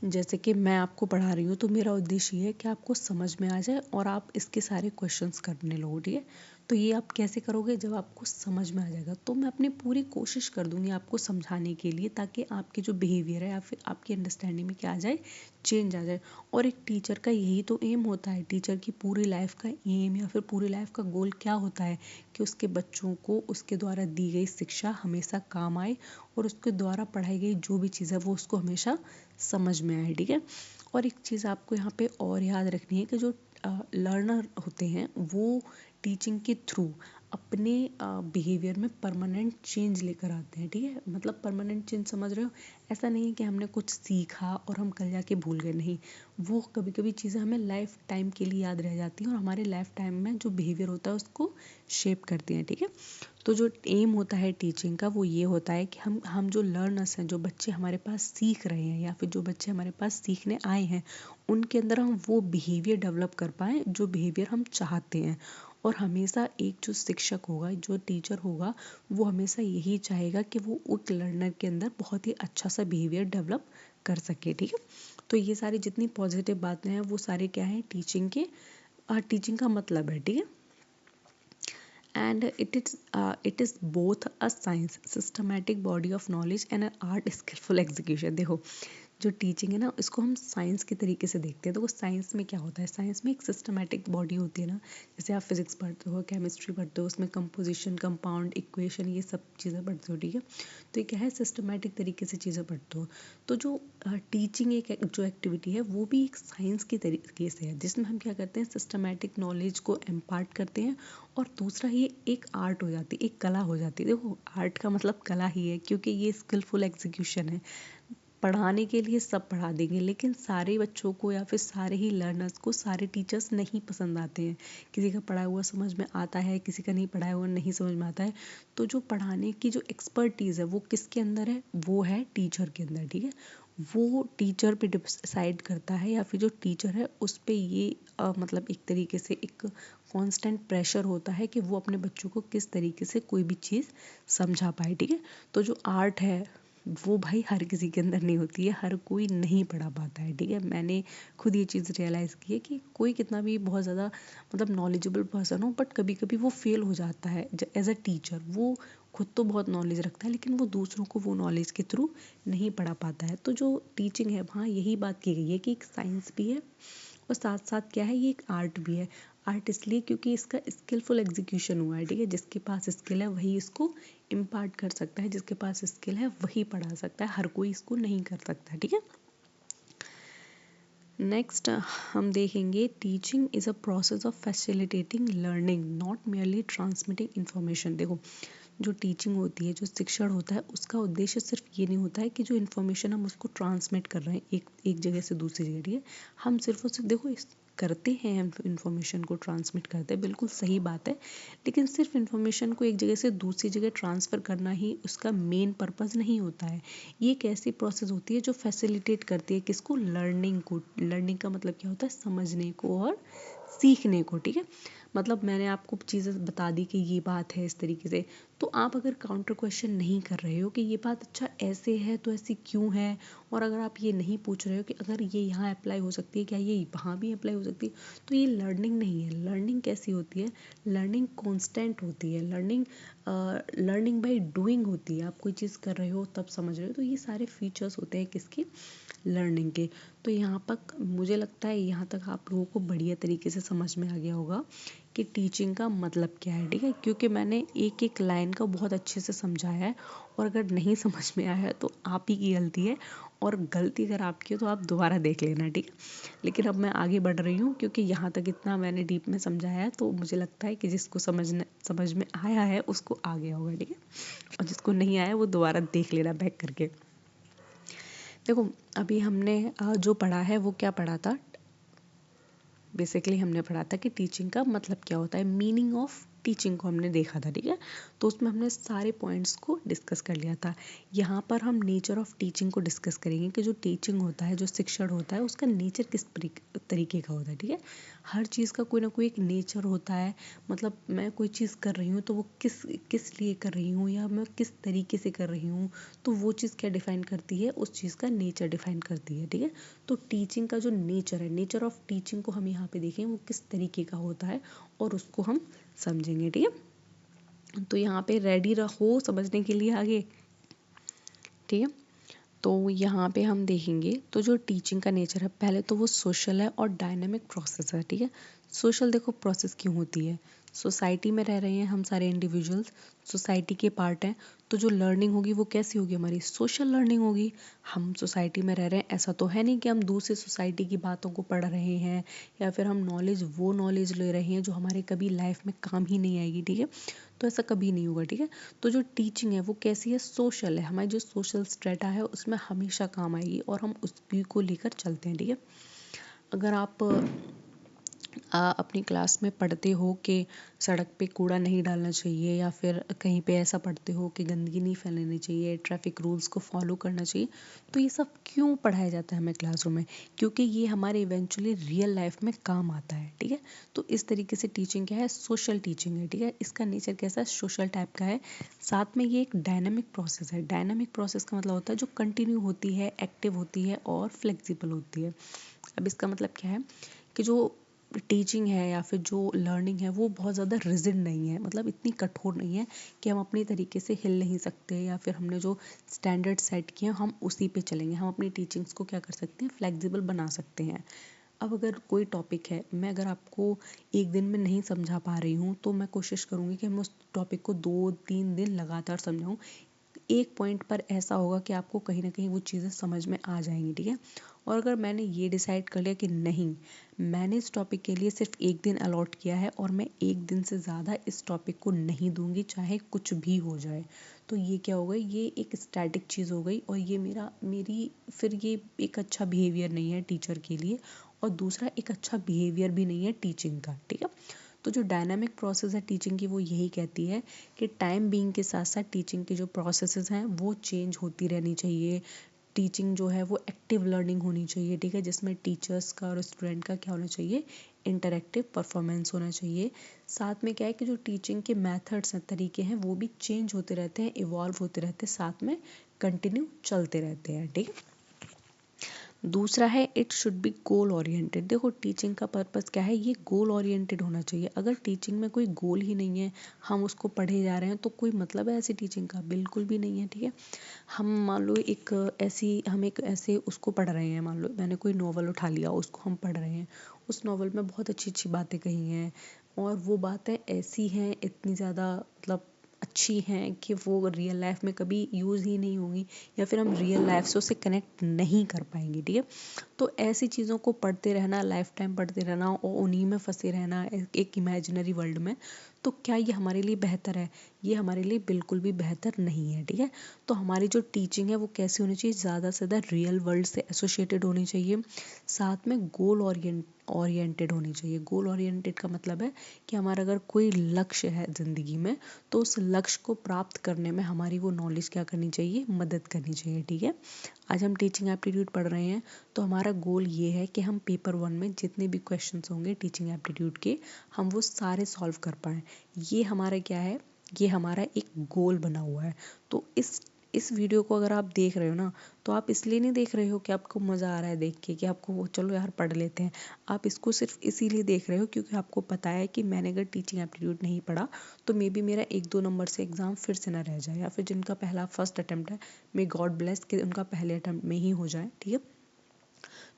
जैसे कि मैं आपको पढ़ा रही हूँ तो मेरा उद्देश्य ये है कि आपको समझ में आ जाए और आप इसके सारे क्वेश्चंस करने लगो। ठीक है, तो ये आप कैसे करोगे, जब आपको समझ में आ जाएगा तो मैं अपनी पूरी कोशिश कर दूंगी आपको समझाने के लिए, ताकि आपके जो बिहेवियर है या फिर आपकी अंडरस्टैंडिंग में क्या आ जाए, चेंज आ जाए। और एक टीचर का यही तो एम होता है, टीचर की पूरी लाइफ का एम या फिर पूरी लाइफ का गोल क्या होता है, कि उसके बच्चों को उसके द्वारा दी गई शिक्षा हमेशा काम आए, और उसके द्वारा पढ़ाई गई जो भी चीज़ है वो उसको हमेशा समझ में आए। ठीक है, और एक चीज़ आपको यहाँ पे और याद रखनी है कि जो लर्नर होते हैं वो टीचिंग के थ्रू अपने बिहेवियर में परमानेंट चेंज लेकर आते हैं। ठीक है, मतलब परमानेंट चेंज समझ रहे हो, ऐसा नहीं है कि हमने कुछ सीखा और हम कल जाके भूल गए, नहीं, वो कभी कभी चीज़ें हमें लाइफ टाइम के लिए याद रह जाती हैं और हमारे लाइफ टाइम में जो बिहेवियर होता है उसको शेप करती हैं। ठीक है, तो जो एम होता है टीचिंग का वो ये होता है कि हम जो लर्नर्स हैं, जो बच्चे हमारे पास सीख रहे हैं या फिर जो बच्चे हमारे पास सीखने आए हैं, उनके अंदर हम वो बिहेवियर डेवलप कर पाएँ जो बिहेवियर हम चाहते हैं। और हमेशा एक जो शिक्षक होगा, जो टीचर होगा, वो हमेशा यही चाहेगा कि वो एक लर्नर के अंदर बहुत ही अच्छा सा बिहेवियर डेवलप कर सके। ठीक है, तो ये सारी जितनी पॉजिटिव बातें हैं वो सारे क्या हैं, टीचिंग के, टीचिंग का मतलब है। ठीक है, and it is both a science systematic body of knowledge and an art skillful execution। देखो, जो टीचिंग है ना, इसको हम साइंस के तरीके से देखते हैं। तो वो साइंस में क्या होता है, साइंस में एक सिस्टमैटिक बॉडी होती है ना, जैसे आप फिजिक्स पढ़ते हो, केमिस्ट्री पढ़ते हो, उसमें कंपोजिशन, कंपाउंड, इक्वेशन, ये सब चीज़ें पढ़ते हो। ठीक है, तो ये क्या है, सिस्टमैटिक तरीके से चीज़ें पढ़ते हो। तो जो टीचिंग एक जो एक्टिविटी है वो भी एक साइंस के तरीके से है, जिसमें हम क्या करते हैं, सिस्टमैटिक नॉलेज को इम्पार्ट करते हैं। और दूसरा ये एक आर्ट हो जाती है, एक कला हो जाती है। देखो, आर्ट का मतलब कला ही है, क्योंकि ये स्किलफुल एग्जीक्यूशन है। पढ़ाने के लिए सब पढ़ा देंगे, लेकिन सारे बच्चों को या फिर सारे ही लर्नर्स को सारे टीचर्स नहीं पसंद आते हैं। किसी का पढ़ाया हुआ समझ में आता है, किसी का नहीं पढ़ाया हुआ नहीं समझ में आता है। तो जो पढ़ाने की जो एक्सपर्टीज़ है वो किसके अंदर है, वो है टीचर के अंदर। ठीक है, वो टीचर पे डिसाइड करता है, या फिर जो टीचर है उस पे ये मतलब एक तरीके से एक कांस्टेंट प्रेशर होता है कि वो अपने बच्चों को किस तरीके से कोई भी चीज़ समझा पाए। ठीक है, तो जो आर्ट है वो भाई हर किसी के अंदर नहीं होती है, हर कोई नहीं पढ़ा पाता है। ठीक है, मैंने खुद ये चीज़ रियलाइज़ की है कि कोई कितना भी बहुत ज़्यादा मतलब नॉलेजेबल पर्सन हो, बट कभी कभी वो फेल हो जाता है एज अ टीचर। वो खुद तो बहुत नॉलेज रखता है, लेकिन वो दूसरों को वो नॉलेज के थ्रू नहीं पढ़ा पाता है। तो जो टीचिंग है वहाँ यही बात की गई है कि एक साइंस भी है और साथ साथ क्या है, ये एक आर्ट भी है। आर्ट इसलिए क्योंकि इसका स्किलफुल एग्जीक्यूशन हुआ है। ठीक है, जिसके पास स्किल है वही इसको इम्पार्ट कर सकता है, जिसके पास स्किल है वही पढ़ा सकता है, हर कोई इसको नहीं कर सकता। ठीक है, नेक्स्ट हम देखेंगे, teaching is a process of facilitating learning not merely transmitting information. देखो, जो टीचिंग होती है, जो शिक्षण होता है, उसका उद्देश्य सिर्फ ये नहीं होता है कि जो इन्फॉर्मेशन हम उसको ट्रांसमिट कर रहे हैं एक जगह से दूसरी जगह। ठीक है, हम सिर्फ और सिर्फ देखो करते हैं, हम इन्फॉर्मेशन को ट्रांसमिट करते हैं, बिल्कुल सही बात है, लेकिन सिर्फ इन्फॉर्मेशन को एक जगह से दूसरी जगह ट्रांसफ़र करना ही उसका मेन पर्पज़ नहीं होता है। ये एक ऐसी प्रोसेस होती है जो फैसिलिटेट करती है किसको, लर्निंग को। लर्निंग का मतलब क्या होता है, समझने को और सीखने को। ठीक है, मतलब मैंने आपको चीज़ें बता दी कि ये बात है इस तरीके से, तो आप अगर काउंटर क्वेश्चन नहीं कर रहे हो कि ये बात अच्छा ऐसे है तो ऐसी क्यों है, और अगर आप ये नहीं पूछ रहे हो कि अगर ये यहाँ अप्लाई हो सकती है क्या ये वहाँ भी अप्लाई हो सकती है, तो ये लर्निंग नहीं है। लर्निंग कैसी होती है? लर्निंग कॉन्स्टेंट होती है। लर्निंग बाय डूइंग होती है। आप कोई चीज़ कर रहे हो तब समझ रहे हो, तो ये सारे फीचर्स होते हैं किसके? लर्निंग के। तो यहाँ पर मुझे लगता है यहाँ तक आप लोगों को बढ़िया तरीके से समझ में आ गया होगा कि टीचिंग का मतलब क्या है, ठीक है? क्योंकि मैंने एक एक लाइन का बहुत अच्छे से समझाया है, और अगर नहीं समझ में आया तो आप ही की गलती है, और गलती अगर आपकी हो तो आप दोबारा देख लेना, ठीक है? लेकिन अब मैं आगे बढ़ रही हूँ क्योंकि यहाँ तक इतना मैंने डीप में समझाया है, तो मुझे लगता है कि जिसको समझ में आया है उसको आ गया होगा, ठीक है? और जिसको नहीं आया वो दोबारा देख लेना बैक करके। देखो, अभी हमने जो पढ़ा है वो क्या पढ़ा था? बेसिकली हमने पढ़ा था कि टीचिंग का मतलब क्या होता है, मीनिंग ऑफ टीचिंग को हमने देखा था, ठीक है? तो उसमें हमने सारे पॉइंट्स को डिस्कस कर लिया था। यहाँ पर हम नेचर ऑफ टीचिंग को डिस्कस करेंगे कि जो टीचिंग होता है, जो शिक्षण होता है, उसका नेचर किस तरीके का होता है, ठीक है? हर चीज़ का कोई ना कोई एक नेचर होता है। मतलब मैं कोई चीज़ कर रही हूँ तो वो किस किस लिए कर रही हूँ, या मैं किस तरीके से कर रही हूँ, तो वो चीज़ क्या डिफ़ाइन करती है? उस चीज़ का नेचर डिफ़ाइन करती है, ठीक है? तो टीचिंग का जो नेचर है, नेचर ऑफ टीचिंग को हम यहाँ पे देखें वो किस तरीके का होता है, और उसको हम समझेंगे, ठीक है? तो यहाँ पे रेडी रहो समझने के लिए आगे, ठीक है? तो यहाँ पे हम देखेंगे तो जो टीचिंग का नेचर है, पहले तो वो सोशल है और डायनामिक प्रोसेस है, ठीक है? सोशल देखो प्रोसेस क्यों होती है? सोसाइटी में रह रहे हैं हम सारे इंडिविजुअल्स, सोसाइटी के पार्ट हैं, तो जो लर्निंग होगी वो कैसी होगी? हमारी सोशल लर्निंग होगी। हम सोसाइटी में रह रहे हैं, ऐसा तो है नहीं कि हम दूसरी सोसाइटी की बातों को पढ़ रहे हैं, या फिर हम वो नॉलेज ले रहे हैं जो हमारे कभी लाइफ में काम ही नहीं आएगी, ठीक है? तो ऐसा कभी नहीं होगा, ठीक है? तो जो टीचिंग है वो कैसी है? सोशल है। हमारी जो सोशल स्ट्रेटा है उसमें हमेशा काम आएगी, और हम उसी को लेकर चलते हैं, ठीक है? अगर आप अपनी क्लास में पढ़ते हो कि सड़क पे कूड़ा नहीं डालना चाहिए, या फिर कहीं पे ऐसा पढ़ते हो कि गंदगी नहीं फैलानी चाहिए, ट्रैफिक रूल्स को फॉलो करना चाहिए, तो ये सब क्यों पढ़ाया जाता है हमें क्लासरूम में? क्योंकि ये हमारे इवेंचुअली रियल लाइफ में काम आता है, ठीक है? तो इस तरीके से टीचिंग क्या है? सोशल टीचिंग है, ठीक है? इसका नेचर कैसा है? सोशल टाइप का है। साथ में ये एक डायनामिक प्रोसेस है। डायनामिक प्रोसेस का मतलब होता है जो कंटिन्यू होती है, एक्टिव होती है और फ्लेक्सिबल होती है। अब इसका मतलब क्या है कि जो टीचिंग है या फिर जो लर्निंग है वो बहुत ज़्यादा रिजिड नहीं है, मतलब इतनी कठोर नहीं है कि हम अपनी तरीके से हिल नहीं सकते, या फिर हमने जो स्टैंडर्ड सेट किए हम उसी पे चलेंगे। हम अपनी टीचिंग्स को क्या कर सकते हैं? फ्लेक्सिबल बना सकते हैं। अब अगर कोई टॉपिक है, मैं अगर आपको एक दिन में नहीं समझा पा रही हूँ, तो मैं कोशिश करूँगी कि मैं उस टॉपिक को 2-3 दिन लगातार समझाऊँ। एक पॉइंट पर ऐसा होगा कि आपको कहीं ना कहीं वो चीज़ें समझ में आ जाएंगी, ठीक है? और अगर मैंने ये डिसाइड कर लिया कि नहीं, मैंने इस टॉपिक के लिए सिर्फ एक दिन अलॉट किया है, और मैं एक दिन से ज़्यादा इस टॉपिक को नहीं दूंगी चाहे कुछ भी हो जाए, तो ये क्या हो गई? ये एक स्टैटिक चीज़ हो गई, और ये मेरी फिर ये एक अच्छा बिहेवियर नहीं है टीचर के लिए, और दूसरा एक अच्छा बिहेवियर भी नहीं है टीचिंग का, ठीक है? तो जो डायनामिक प्रोसेस है टीचिंग की वो यही कहती है कि टाइम बीइंग के साथ साथ टीचिंग के जो प्रोसेसेस हैं वो चेंज होती रहनी चाहिए। टीचिंग जो है वो एक्टिव लर्निंग होनी चाहिए, ठीक है? जिसमें टीचर्स का और स्टूडेंट का क्या होना चाहिए? इंटरेक्टिव परफॉर्मेंस होना चाहिए। साथ में क्या है कि जो टीचिंग के मेथड्स हैं, तरीके हैं, वो भी चेंज होते रहते हैं, इवॉल्व होते रहते हैं, साथ में कंटिन्यू चलते रहते हैं, ठीक है? दूसरा है it should be goal oriented. देखो टीचिंग का पर्पस क्या है? ये गोल ओरिएंटेड होना चाहिए। अगर टीचिंग में कोई गोल ही नहीं है, हम उसको पढ़े जा रहे हैं, तो कोई मतलब है ऐसी टीचिंग का? बिल्कुल भी नहीं है, ठीक है? हम मान लो हम एक ऐसे उसको पढ़ रहे हैं, मान लो मैंने कोई नॉवल उठा लिया, उसको हम पढ़ रहे हैं, उस नॉवल में बहुत अच्छी अच्छी बातें कही हैं, और वो बातें ऐसी हैं, इतनी ज़्यादा मतलब अच्छी हैं कि वो रियल लाइफ में कभी यूज़ ही नहीं होंगी, या फिर हम रियल लाइफ से उससे कनेक्ट नहीं कर पाएंगे, ठीक है? तो ऐसी चीज़ों को पढ़ते रहना, लाइफ टाइम पढ़ते रहना, और उन्हीं में फंसे रहना एक इमेजिनरी वर्ल्ड में, तो क्या ये हमारे लिए बेहतर है? ये हमारे लिए बिल्कुल भी बेहतर नहीं है, ठीक है? तो हमारी जो टीचिंग है वो कैसी होनी चाहिए? ज़्यादा से ज़्यादा रियल वर्ल्ड से एसोसिएटेड होनी चाहिए, साथ में गोल ओरिएंटेड होनी चाहिए। गोल ओरिएंटेड का मतलब है कि हमारा अगर कोई लक्ष्य है ज़िंदगी में, तो उस लक्ष्य को प्राप्त करने में हमारी वो नॉलेज क्या करनी चाहिए? मदद करनी चाहिए, ठीक है? आज हम टीचिंग एप्टीट्यूड पढ़ रहे हैं, तो हमारा गोल ये है कि हम पेपर 1 में जितने भी क्वेश्चंस होंगे टीचिंग एप्टीट्यूड के, हम वो सारे सॉल्व कर पाएँ। ये हमारा क्या है, ये हमारा एक गोल बना हुआ है। तो इस वीडियो को अगर आप देख रहे हो ना, तो आप इसलिए नहीं देख रहे हो कि आपको मज़ा आ रहा है देख के, कि आपको वो चलो यार पढ़ लेते हैं। आप इसको सिर्फ इसीलिए देख रहे हो क्योंकि आपको पता है कि मैंने अगर टीचिंग एप्टीट्यूड नहीं पढ़ा तो मे बी मेरा 1-2 नंबर से एग्ज़ाम फिर से ना रह जाए, या फिर जिनका पहला फर्स्ट अटेम्प्ट है, मे गॉड ब्लेस कि उनका पहले अटेम्प्ट में ही हो जाए, ठीक है।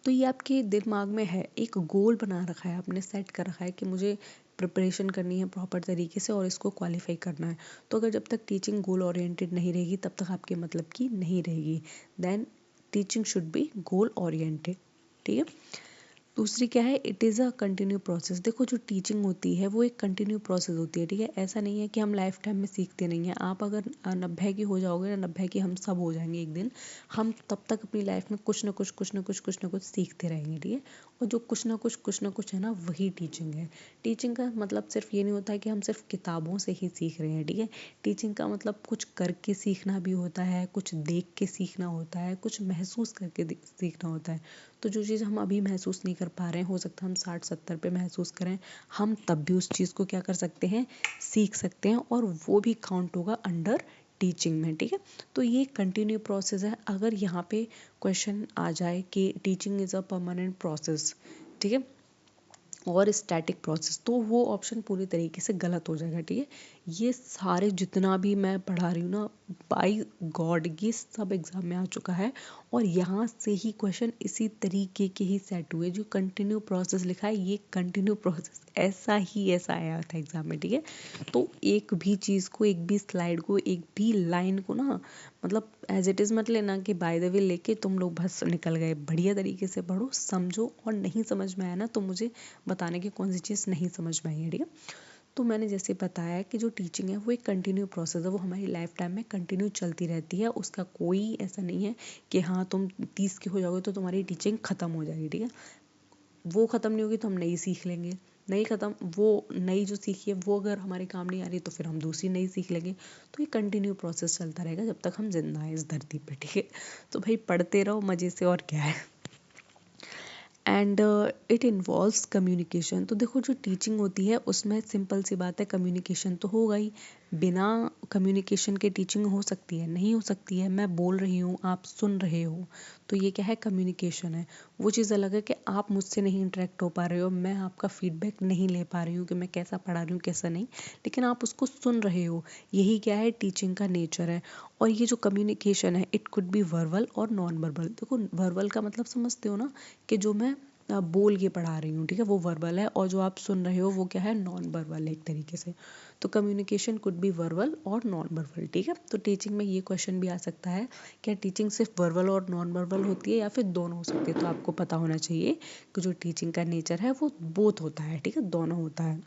तो ये आपके दिमाग में है, एक गोल बना रखा है, आपने सेट कर रखा है कि मुझे प्रिपरेशन करनी है प्रॉपर तरीके से और इसको क्वालिफाई करना है। तो अगर जब तक टीचिंग गोल ओरिएंटेड नहीं रहेगी तब तक आपके मतलब की नहीं रहेगी। Then teaching should be goal oriented, ठीक है। दूसरी क्या है, it is a continue process. देखो जो टीचिंग होती है वो एक कंटिन्यू प्रोसेस होती है, ठीक है। ऐसा नहीं है कि हम लाइफ टाइम में सीखते नहीं हैं। आप अगर 90 की हो जाओगे ना, 90 की हम सब हो जाएंगे एक दिन, हम तब तक अपनी लाइफ में कुछ ना कुछ सीखते रहेंगे, ठीक है। और जो कुछ ना कुछ है ना, वही टीचिंग है। टीचिंग का मतलब सिर्फ ये नहीं होता है कि हम सिर्फ किताबों से ही सीख रहे हैं, ठीक है। टीचिंग का मतलब कुछ करके सीखना भी होता है, कुछ देख के सीखना होता है, कुछ महसूस करके सीखना होता है। तो जो चीज़ हम अभी महसूस नहीं कर पा रहे हैं, हो सकता है हम 60-70 पे महसूस करें, हम तब भी उस चीज़ को क्या कर सकते हैं, सीख सकते हैं, और वो भी काउंट होगा अंडर टीचिंग में, ठीक है। तो ये कंटिन्यू प्रोसेस है। अगर यहाँ पे क्वेश्चन आ जाए कि teaching is a permanent process, ठीक है, और स्टैटिक प्रोसेस, तो वो ऑप्शन पूरी तरीके से गलत हो जाएगा, ठीक है। ये सारे जितना भी मैं पढ़ा रही हूँ ना, बाय गॉड ये सब एग्जाम में आ चुका है, और यहाँ से ही क्वेश्चन इसी तरीके के ही सेट हुए। जो कंटिन्यू प्रोसेस लिखा है, ये कंटिन्यू प्रोसेस ऐसा आया था एग्जाम में, ठीक है। तो एक भी चीज़ को, एक भी स्लाइड को, एक भी लाइन को ना, मतलब एज इट इज़ मत लेना कि बाय द वे लेके तुम लोग बस निकल गए। बढ़िया तरीके से पढ़ो, समझो, और नहीं समझ में आया ना तो मुझे बताने की कौन सी चीज़ नहीं समझ में आई है, ठीक है। तो मैंने जैसे बताया कि जो टीचिंग है वो एक कंटिन्यू प्रोसेस है, वो हमारी लाइफ टाइम में कंटिन्यू चलती रहती है। उसका कोई ऐसा नहीं है कि हाँ तुम 30 के हो जाओगे तो तुम्हारी टीचिंग ख़त्म हो जाएगी, ठीक है। वो ख़त्म नहीं होगी तो हम नई सीख लेंगे, नई ख़त्म, वो नई जो सीखी है वो अगर हमारे काम नहीं आ रही तो फिर हम दूसरी नई सीख लेंगे। तो ये कंटिन्यू प्रोसेस चलता रहेगा जब तक हम जिंदा हैं इस धरती पे, ठीक है। तो भाई पढ़ते रहो मज़े से, और क्या है। And it involves communication. तो देखो जो टीचिंग होती है उसमें सिंपल सी बात है, कम्युनिकेशन तो होगा ही। बिना कम्युनिकेशन के टीचिंग हो सकती है? नहीं हो सकती है। मैं बोल रही हूँ, आप सुन रहे हो, तो ये क्या है, कम्युनिकेशन है। वो चीज़ अलग है कि आप मुझसे नहीं इंटरेक्ट हो पा रहे हो, मैं आपका फीडबैक नहीं ले पा रही हूँ कि मैं कैसा पढ़ा रही हूँ कैसा नहीं, लेकिन आप उसको सुन रहे हो। यही क्या है, टीचिंग का नेचर है। और ये जो कम्युनिकेशन है, इट कुड बी वर्बल और नॉन वर्बल। देखो वर्बल का मतलब समझते हो ना, कि जो मैं बोल के पढ़ा रही हूँ, ठीक है, वो वर्बल है, और जो आप सुन रहे हो वो क्या है, नॉन वर्बल है एक तरीके से। तो कम्युनिकेशन कुड बी वर्बल और नॉन वर्बल, ठीक है। तो टीचिंग में ये क्वेश्चन भी आ सकता है, क्या टीचिंग सिर्फ वर्बल और नॉन वर्बल होती है या फिर दोनों हो सकती है? तो आपको पता होना चाहिए कि जो टीचिंग का नेचर है वो बोथ होता है, ठीक है, दोनों होता है।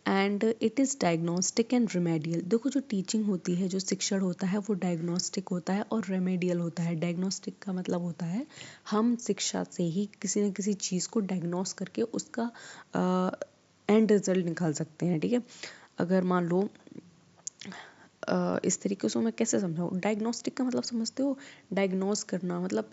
And it is diagnostic and remedial. देखो जो टीचिंग होती है, जो शिक्षण होता है, वो डायग्नोस्टिक होता है और रेमेडियल होता है। डायग्नोस्टिक का मतलब होता है हम शिक्षा से ही किसी न किसी चीज़ को डायग्नोस करके उसका एंड रिजल्ट निकाल सकते हैं, ठीक है। अगर मान लो इस तरीके से मैं कैसे समझाऊँ, डायग्नोस्टिक का मतलब समझते हो, डायग्नोस करना मतलब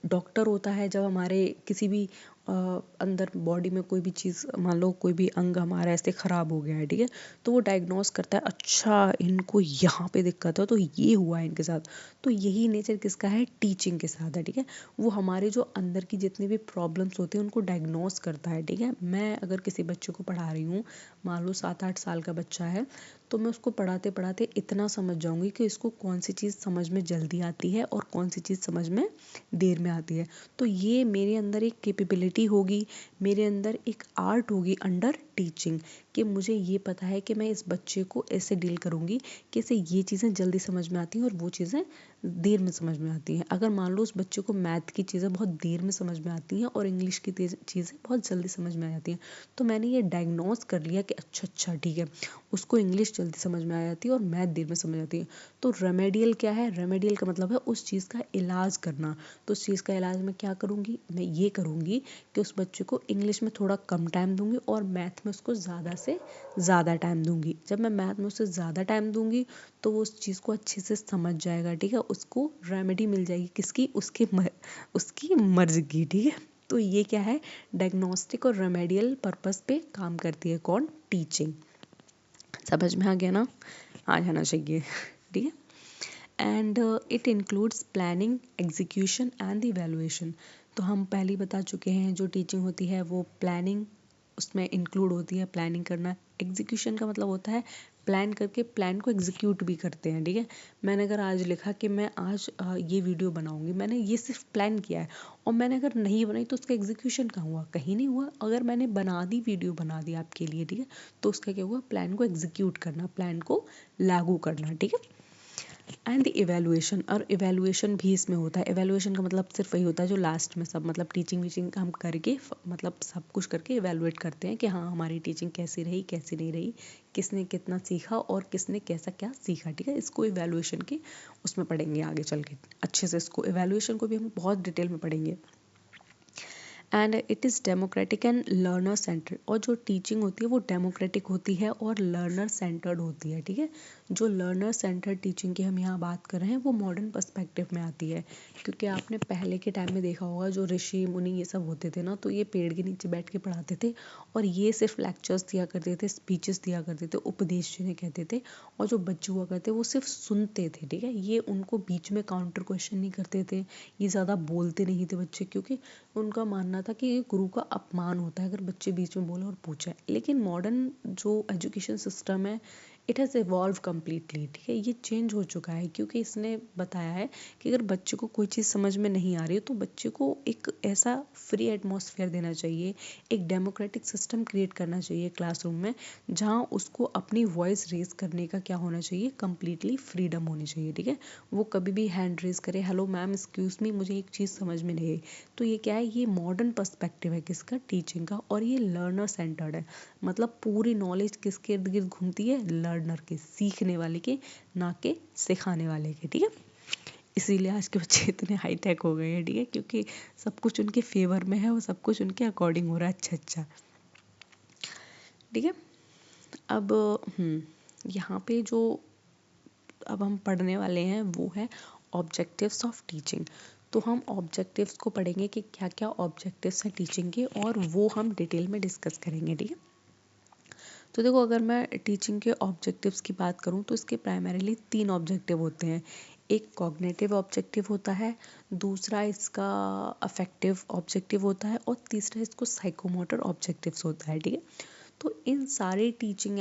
डॉक्टर होता है जब हमारे किसी भी अंदर बॉडी में कोई भी चीज़, मान लो कोई भी अंग हमारा ऐसे ख़राब हो गया है, ठीक है, तो वो डायग्नोस करता है, अच्छा इनको यहाँ पे दिक्कत है तो ये हुआ है इनके साथ। तो यही नेचर किसका है, टीचिंग के साथ है, ठीक है। वो हमारे जो अंदर की जितनी भी प्रॉब्लम्स होती हैं उनको डायग्नोस करता है, ठीक है। मैं अगर किसी बच्चे को पढ़ा रही हूँ, मान लो 7-8 साल का बच्चा है, तो मैं उसको पढ़ाते पढ़ाते इतना समझ जाऊंगी कि इसको कौन सी चीज़ समझ में जल्दी आती है और कौन सी चीज़ समझ में देर में आती है। तो ये मेरे अंदर एक कैपेबिलिटी होगी, मेरे अंदर एक आर्ट होगी अंडर टीचिंग, कि मुझे ये पता है कि मैं इस बच्चे को ऐसे डील करूँगी कि इसे ये चीज़ें जल्दी समझ में आती हैं और वो चीज़ें देर में समझ में आती हैं। अगर मान लो उस बच्चे को मैथ की चीज़ें बहुत देर में समझ में आती हैं और इंग्लिश की चीज़ें बहुत जल्दी समझ में आ जाती हैं, तो मैंने ये डायग्नोस कर लिया कि अच्छा ठीक है, उसको इंग्लिश जल्दी समझ में आ जाती है और मैथ देर में समझ आती है। तो रेमेडियल क्या है, रेमेडियल का मतलब है उस चीज़ का इलाज करना। तो उस चीज़ का इलाज मैं क्या करूँगी, मैं ये करूँगी कि उस बच्चे को इंग्लिश में थोड़ा कम टाइम दूंगी और मैथ में में उसको ज़्यादा से ज़्यादा टाइम दूंगी। जब मैं मैथ में उसे ज़्यादा टाइम दूंगी तो वो उस चीज़ को अच्छे से समझ जाएगा, ठीक है, उसको रेमेडी मिल जाएगी, किसकी, उसकी मर्ज़ी की, ठीक है। तो ये क्या है, डायग्नोस्टिक और रेमेडियल पर्पस पे काम करती है कौन, टीचिंग। समझ में आ गया ना, आ जाना चाहिए, ठीक है। And it includes planning, execution and evaluation. तो हम पहले ही बता चुके हैं जो टीचिंग होती है वो प्लानिंग उसमें इंक्लूड होती है, प्लानिंग करना। एग्जीक्यूशन का मतलब होता है प्लान करके प्लान को एग्जीक्यूट भी करते हैं, ठीक है। मैंने अगर आज लिखा कि मैं आज ये वीडियो बनाऊंगी, मैंने ये सिर्फ प्लान किया है, और मैंने अगर नहीं बनाई तो उसका एग्जीक्यूशन कहाँ हुआ, कहीं नहीं हुआ। अगर मैंने बना दी, वीडियो बना दी आपके लिए, ठीक है, तो उसका क्या हुआ, प्लान को एग्जीक्यूट करना, प्लान को लागू करना, ठीक है। एंड द इवैल्यूएशन, और इवैल्यूएशन भी इसमें होता है। इवैल्यूएशन का मतलब सिर्फ वही होता है जो लास्ट में सब मतलब टीचिंग वीचिंग हम करके मतलब सब कुछ करके इवैल्यूएट करते हैं कि हाँ हमारी टीचिंग कैसी रही, कैसी नहीं रही, किसने कितना सीखा और किसने कैसा क्या सीखा, ठीक है। इसको इवैल्यूएशन के उसमें पढ़ेंगे आगे चल के अच्छे से, इसको इवैल्यूएशन को भी हम बहुत डिटेल में पढ़ेंगे। And it is democratic and learner centred, और जो टीचिंग होती है वो डेमोक्रेटिक होती है और लर्नर सेंटर्ड होती है, ठीक है। जो लर्नर सेंटर्ड टीचिंग की हम यहाँ बात कर रहे हैं वो मॉडर्न पर्सपेक्टिव में आती है, क्योंकि आपने पहले के टाइम में देखा होगा जो ऋषि मुनि ये सब होते थे ना, तो ये पेड़ के नीचे बैठ के पढ़ाते थे और ये सिर्फ लेक्चर्स दिया करते थे, स्पीचेस दिया करते थे, उपदेश जिन्हें कहते थे, और जो बच्चे हुआ करते वो सिर्फ सुनते थे, ठीक है। ये उनको बीच में काउंटर क्वेश्चन नहीं करते थे, ये ज़्यादा बोलते नहीं थे बच्चे, क्योंकि उनका मानना था कि ये गुरु का अपमान होता है अगर बच्चे बीच में बोले और पूछे। लेकिन मॉडर्न जो एजुकेशन सिस्टम है इट हैज़ इवॉल्व कम्प्लीटली, ठीक है, ये चेंज हो चुका है, क्योंकि इसने बताया है कि अगर बच्चे को कोई चीज़ समझ में नहीं आ रही है तो बच्चे को एक ऐसा फ्री एटमॉस्फेयर देना चाहिए, एक डेमोक्रेटिक सिस्टम क्रिएट करना चाहिए क्लासरूम में, जहाँ उसको अपनी वॉइस रेज करने का क्या होना चाहिए, कम्प्लीटली फ्रीडम होनी चाहिए, ठीक है। वो कभी भी हैंड रेज करे, हेलो मैम एक्सक्यूज़ मी, मुझे एक चीज़ समझ में नहीं आई। तो ये क्या है, ये मॉडर्न पर्सपेक्टिव है किसका, टीचिंग का, और ये लर्नर सेंटर्ड है। मतलब पूरी नॉलेज किसके इर्द गिर्द घूमती है, लर्नर के, सीखने वाले के, ना के सिखाने वाले के, ठीक है। इसीलिए आज के बच्चे इतने हाईटेक हो गए हैं, ठीक है, क्योंकि सब कुछ उनके फेवर में है और सब कुछ उनके अकॉर्डिंग हो रहा है, अच्छा अच्छा, ठीक है। अब यहाँ पे जो अब हम पढ़ने वाले हैं वो है ऑब्जेक्टिव्स ऑफ टीचिंग। तो हम ऑब्जेक्टिव्स को पढ़ेंगे कि क्या क्या ऑब्जेक्टिव्स हैं टीचिंग के, और वो हम डिटेल में डिस्कस करेंगे, ठीक है। तो देखो, अगर मैं टीचिंग के ऑब्जेक्टिव्स की बात करूँ तो इसके प्राइमरीली 3 ऑब्जेक्टिव होते हैं। एक कॉग्निटिव ऑब्जेक्टिव होता है, दूसरा इसका अफेक्टिव ऑब्जेक्टिव होता है, और तीसरा इसको साइकोमोटर ऑब्जेक्टिव्स होता है, ठीक है। तो इन सारे टीचिंग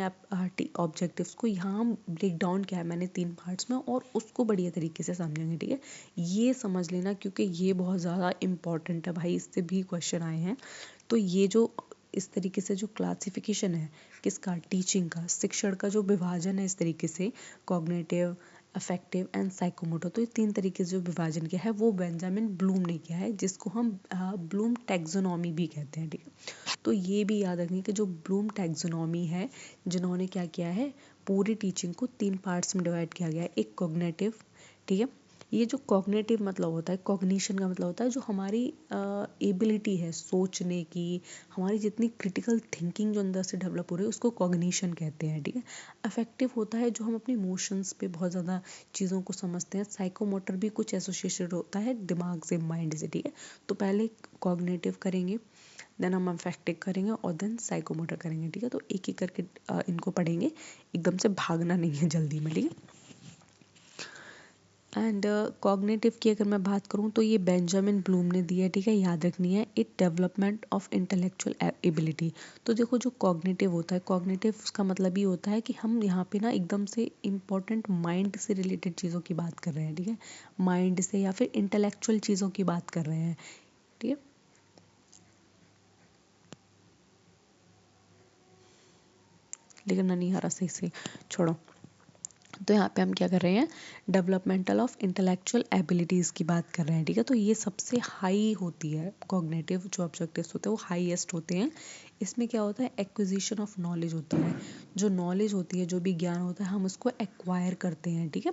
ऑब्जेक्टिव्स को यहाँ हम ब्रेक डाउन किया है मैंने 3 पार्ट्स में, और उसको बढ़िया तरीके से समझेंगे, ठीक है। ये समझ लेना क्योंकि ये बहुत ज़्यादा इम्पॉर्टेंट है भाई, इससे भी क्वेश्चन आए हैं। तो ये जो इस तरीके से जो क्लासिफिकेशन है किसका, टीचिंग का, शिक्षण का जो विभाजन है इस तरीके से, कॉग्निटिव, अफेक्टिव एंड साइकोमोटर, तो ये 3 तरीके से जो विभाजन किया है वो बेंजामिन ब्लूम ने किया है, जिसको हम ब्लूम टैक्सोनॉमी भी कहते हैं, ठीक है। तो ये भी याद रखिए कि जो ब्लूम टैक्सोनॉमी है, जिन्होंने क्या किया है, पूरी टीचिंग को 3 पार्ट्स में डिवाइड किया गया है। एक कॉग्निटिव, ठीक है, ये जो कॉग्निटिव मतलब होता है, कॉग्निशन का मतलब होता है जो हमारी एबिलिटी है सोचने की, हमारी जितनी क्रिटिकल थिंकिंग जो अंदर से डेवलप हो रही है उसको कॉग्निशन कहते हैं, ठीक है। अफेक्टिव होता है जो हम अपने इमोशंस पे बहुत ज़्यादा चीज़ों को समझते हैं। साइकोमोटर भी कुछ एसोसिएटेड होता है दिमाग से, माइंड से, ठीक है। तो पहले कॉग्निटिव करेंगे, देन हम अफेक्टिव करेंगे, और देन साइकोमोटर करेंगे, ठीक है। तो एक एक करके इनको पढ़ेंगे, एकदम से भागना नहीं है जल्दी में, ठीक है। एंड कॉग्निटिव की अगर मैं बात करूँ तो ये बेंजामिन ब्लूम ने दी है, ठीक है, याद रखनी है, it development of intellectual ability. तो देखो, जो कॉग्निटिव होता है, कॉग्निटिव का मतलब ये होता है कि हम यहाँ पे ना एकदम से इम्पोर्टेंट माइंड से रिलेटेड चीज़ों की बात कर रहे हैं, ठीक है, माइंड से या फिर इंटेलेक्चुअल चीज़ों की बात कर रहे हैं, ठीक है। लेकिन नहीं आ रहा सही से, छोड़ो। तो यहाँ पे हम क्या कर रहे हैं, डेवलपमेंटल ऑफ इंटेलेक्चुअल एबिलिटीज़ की बात कर रहे हैं, ठीक है। तो ये सबसे हाई होती है, कॉग्निटिव जो ऑब्जेक्टिव्स होते हैं वो हाईएस्ट होते हैं। इसमें क्या होता है, एक्विजिशन ऑफ नॉलेज होता है, जो नॉलेज होती है, जो भी ज्ञान होता है हम उसको एक्वायर करते हैं, ठीक है।